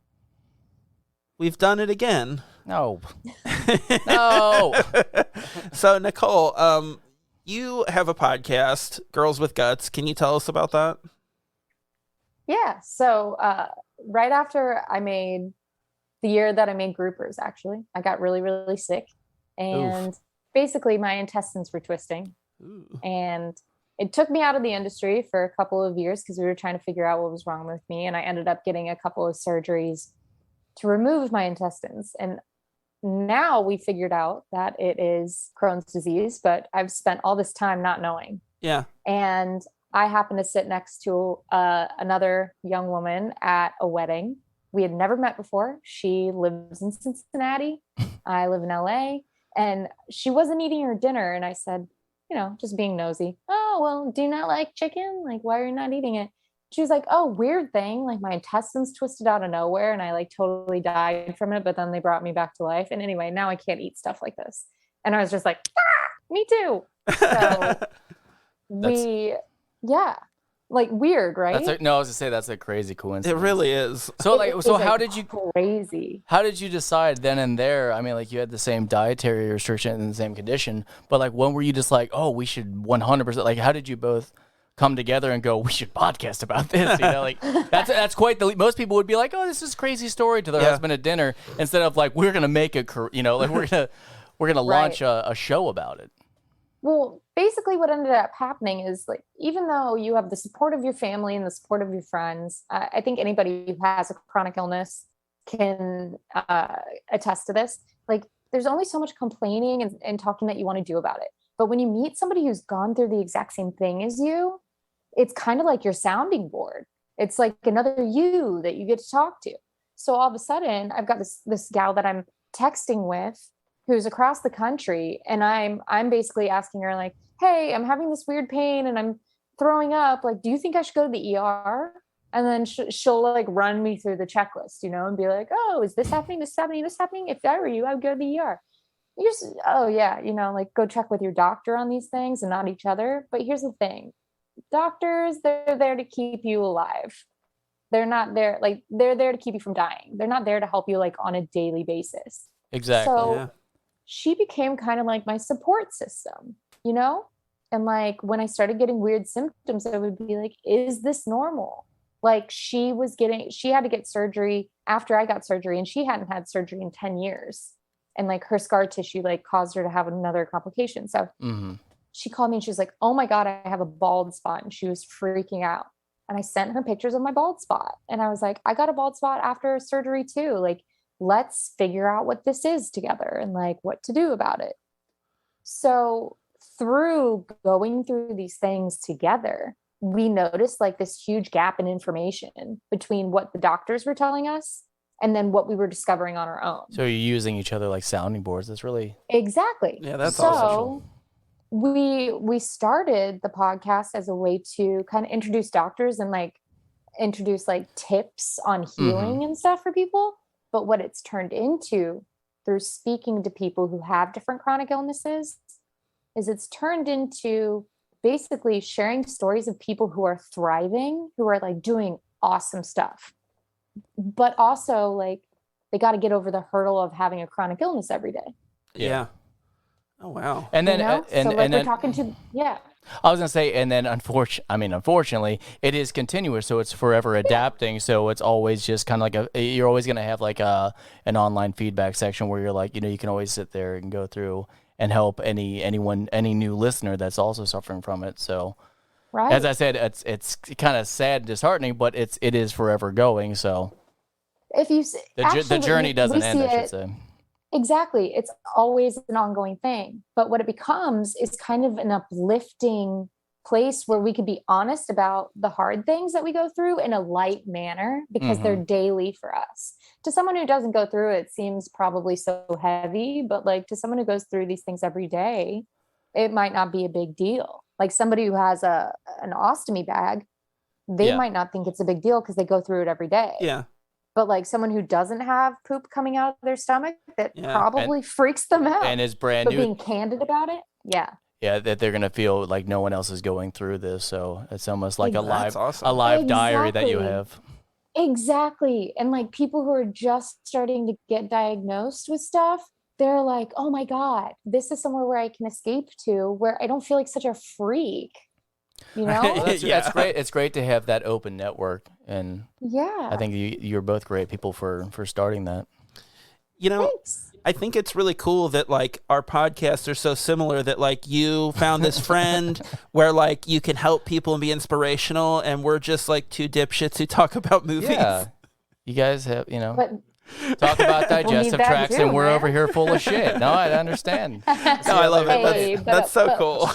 we've done it again. No. No. So, Nicole, you have a podcast, Girls with Guts. Can you tell us about that? Yeah. So, right after the year that I made Groupers, actually, I got really, really sick. And basically my intestines were twisting. Ooh. And it took me out of the industry for a couple of years because we were trying to figure out what was wrong with me. And I ended up getting a couple of surgeries to remove my intestines. And now we figured out that it is Crohn's disease, but I've spent all this time not knowing. Yeah. And I happened to sit next to another young woman at a wedding. We had never met before. She lives in Cincinnati. I live in LA. And she wasn't eating her dinner. And I said, just being nosy, oh, oh, well, do you not like chicken? Like, why are you not eating it? She was like, oh, weird thing. Like my intestines twisted out of nowhere and I like totally died from it. But then they brought me back to life. And anyway, now I can't eat stuff like this. And I was just like, me too. So like weird, right? I was gonna say that's a crazy coincidence. It really is. So how did you crazy? How did you decide then and there? I mean, like you had the same dietary restriction and the same condition, but like when were you just like, oh, we should 100%? Like, how did you both come together and go, we should podcast about this? You know, like that's quite the. Most people would be like, oh, this is a crazy story to their husband at dinner, instead of like we're gonna make a, you know, like we're gonna launch a show about it. Well, basically what ended up happening is like, even though you have the support of your family and the support of your friends, I think anybody who has a chronic illness can attest to this. Like there's only so much complaining and talking that you want to do about it. But when you meet somebody who's gone through the exact same thing as you, it's kind of like your sounding board. It's like another you that you get to talk to. So all of a sudden I've got this gal that I'm texting with who's across the country. And I'm basically asking her like, hey, I'm having this weird pain and I'm throwing up. Like, do you think I should go to the ER? And then she'll like run me through the checklist, you know, and be like, oh, is this happening? This happening? This happening? If I were you, I would go to the ER. You're just, oh yeah, you know, like go check with your doctor on these things and not each other. But here's the thing. Doctors, they're there to keep you alive. They're not there. Like they're there to keep you from dying. They're not there to help you like on a daily basis. Exactly. So she became kind of like my support system, you know? And like when I started getting weird symptoms, I would be like, is this normal? Like she had to get surgery after I got surgery, and she hadn't had surgery in 10 years. And like her scar tissue like caused her to have another complication. So she called me and she was like, oh my God, I have a bald spot. And she was freaking out. And I sent her pictures of my bald spot. And I was like, I got a bald spot after surgery too. Like, let's figure out what this is together and like what to do about it. So through going through these things together, we noticed like this huge gap in information between what the doctors were telling us and then what we were discovering on our own. So you're using each other like sounding boards. That's really... Exactly. Yeah, that's awesome. We started the podcast as a way to kind of introduce doctors and like introduce like tips on healing and stuff for people. But what it's turned into through speaking to people who have different chronic illnesses is it's turned into basically sharing stories of people who are thriving, who are like doing awesome stuff, but also like they got to get over the hurdle of having a chronic illness every day. Yeah. Oh, wow. And then, you know? and so like we're talking to, I was gonna say, and then unfortunately, it is continuous, so it's forever adapting. So it's always just kind of like you're always gonna have like an online feedback section where you're like, you know, you can always sit there and go through and help any new listener that's also suffering from it. So, right. As I said, it's kind of sad, and disheartening, but it is forever going. So, if you the journey doesn't end, I should say. Exactly. It's always an ongoing thing. But what it becomes is kind of an uplifting place where we could be honest about the hard things that we go through in a light manner because they're daily for us. To someone who doesn't go through it, seems probably so heavy, but like to someone who goes through these things every day, it might not be a big deal. Like somebody who has an ostomy bag, they might not think it's a big deal because they go through it every day. Yeah. But like someone who doesn't have poop coming out of their stomach, that probably freaks them out. And is brand new. But being candid about it, yeah, that they're gonna feel like no one else is going through this. So it's almost like a live Exactly. diary that you have. Exactly. And like people who are just starting to get diagnosed with stuff, they're like, oh my God, this is somewhere where I can escape to, where I don't feel like such a freak. You know? Well, that's great. It's great to have that open network, and I think you're both great people for starting that. You know, Thanks. I think it's really cool that like our podcasts are so similar, that like you found this friend where like you can help people and be inspirational, and we're just like two dipshits who talk about movies. Yeah, you guys have talk about digestive tracts, and we're over here full of shit. No, I understand. No, I love it. That's so cool.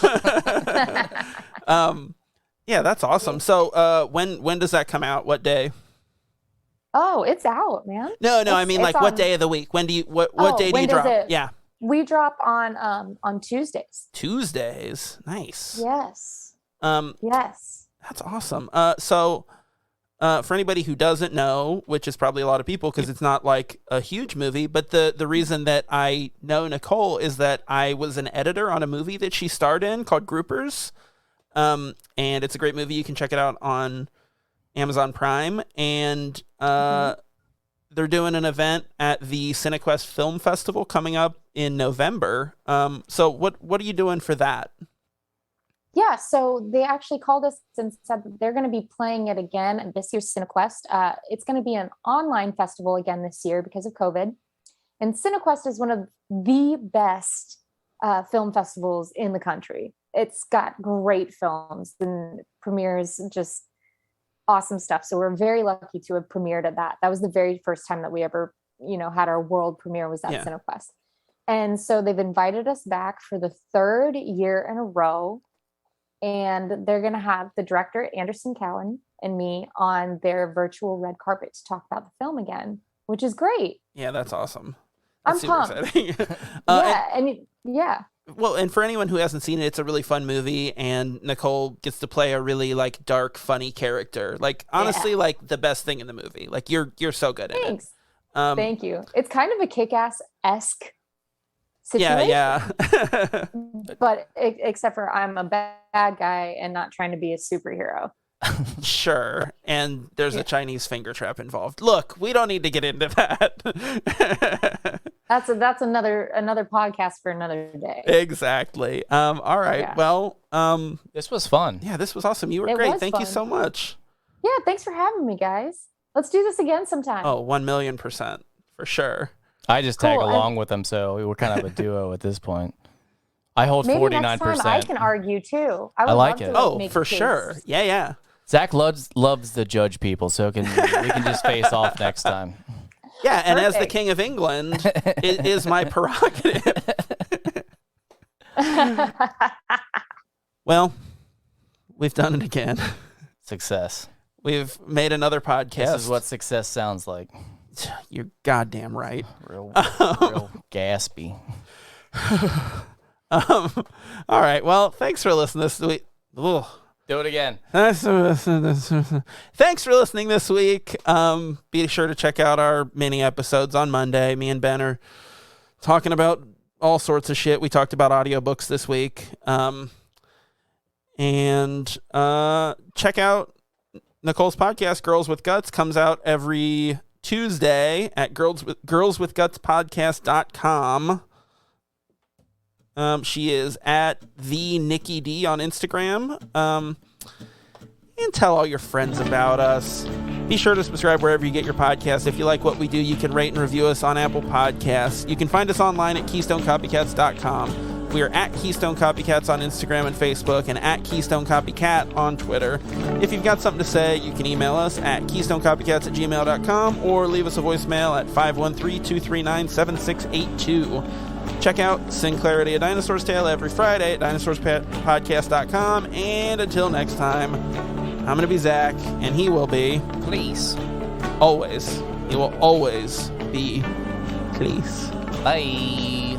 Yeah, that's awesome. So, when does that come out? What day? Oh, it's out, man. No, I mean like what day of the week? When do you what day do you drop? Yeah. We drop on Tuesdays. Tuesdays. Nice. Yes. Yes. That's awesome. So for anybody who doesn't know, which is probably a lot of people because it's not like a huge movie, but the reason that I know Nicole is that I was an editor on a movie that she starred in called Groupers. And it's a great movie. You can check it out on Amazon Prime. And they're doing an event at the CineQuest Film Festival coming up in November. So what are you doing for that? Yeah, so they actually called us and said that they're going to be playing it again at this year's CineQuest. It's going to be an online festival again this year because of COVID. And CineQuest is one of the best film festivals in the country. It's got great films and premieres, just awesome stuff. So we're very lucky to have premiered at that. That was the very first time that we ever, had our world premiere was at CineQuest. And so they've invited us back for the third year in a row. And they're going to have the director, Anderson Cowan, and me on their virtual red carpet to talk about the film again, which is great. Yeah, that's awesome. I'm pumped. Yeah. Well, and for anyone who hasn't seen it, it's a really fun movie, and Nicole gets to play a really like dark, funny character. Like honestly, like the best thing in the movie. Like you're so good at it. Thank you. It's kind of a Kick-Ass-esque situation. Yeah. But except for I'm a bad guy and not trying to be a superhero. Sure. And there's a Chinese finger trap involved. Look, we don't need to get into that. That's another podcast for another day. Exactly. All right. Yeah. Well, this was fun. Yeah, this was awesome. You were great. Thank you so much. Yeah, thanks for having me, guys. Let's do this again sometime. Oh, 1,000,000% for sure. I just tag along with them, so we were kind of a duo at this point. I hold 49%. Next time I can argue too. I like it. Oh, for sure. Yeah. Zach loves to judge people, so we can just face off next time. Yeah, and as the King of England, it is my prerogative. Well, we've done it again. Success. We've made another podcast. This is what success sounds like. You're goddamn right. Real gaspy. All right. Well, thanks for listening this week. Ugh. Do it again. Thanks for listening this week. Be sure to check out our mini episodes on Monday. Me and Ben are talking about all sorts of shit. We talked about audiobooks this week. And check out Nicole's podcast, Girls with Guts, comes out every Tuesday at girlswithgutspodcast.com. She is at the Nikki D on Instagram. And tell all your friends about us. Be sure to subscribe wherever you get your podcast. If you like what we do, you can rate and review us on Apple Podcasts. You can find us online at KeystoneCopycats.com. We are at Keystone Copycats on Instagram and Facebook, and at Keystone Copycat on Twitter. If you've got something to say, you can email us at keystonecopycats@gmail.com or leave us a voicemail at 513-239-7682. Check out Singularity, A Dinosaur's Tale every Friday at dinosaurspodcast.com. And until next time, I'm going to be Zach, and he will be... Please. Always. He will always be... Please. Bye.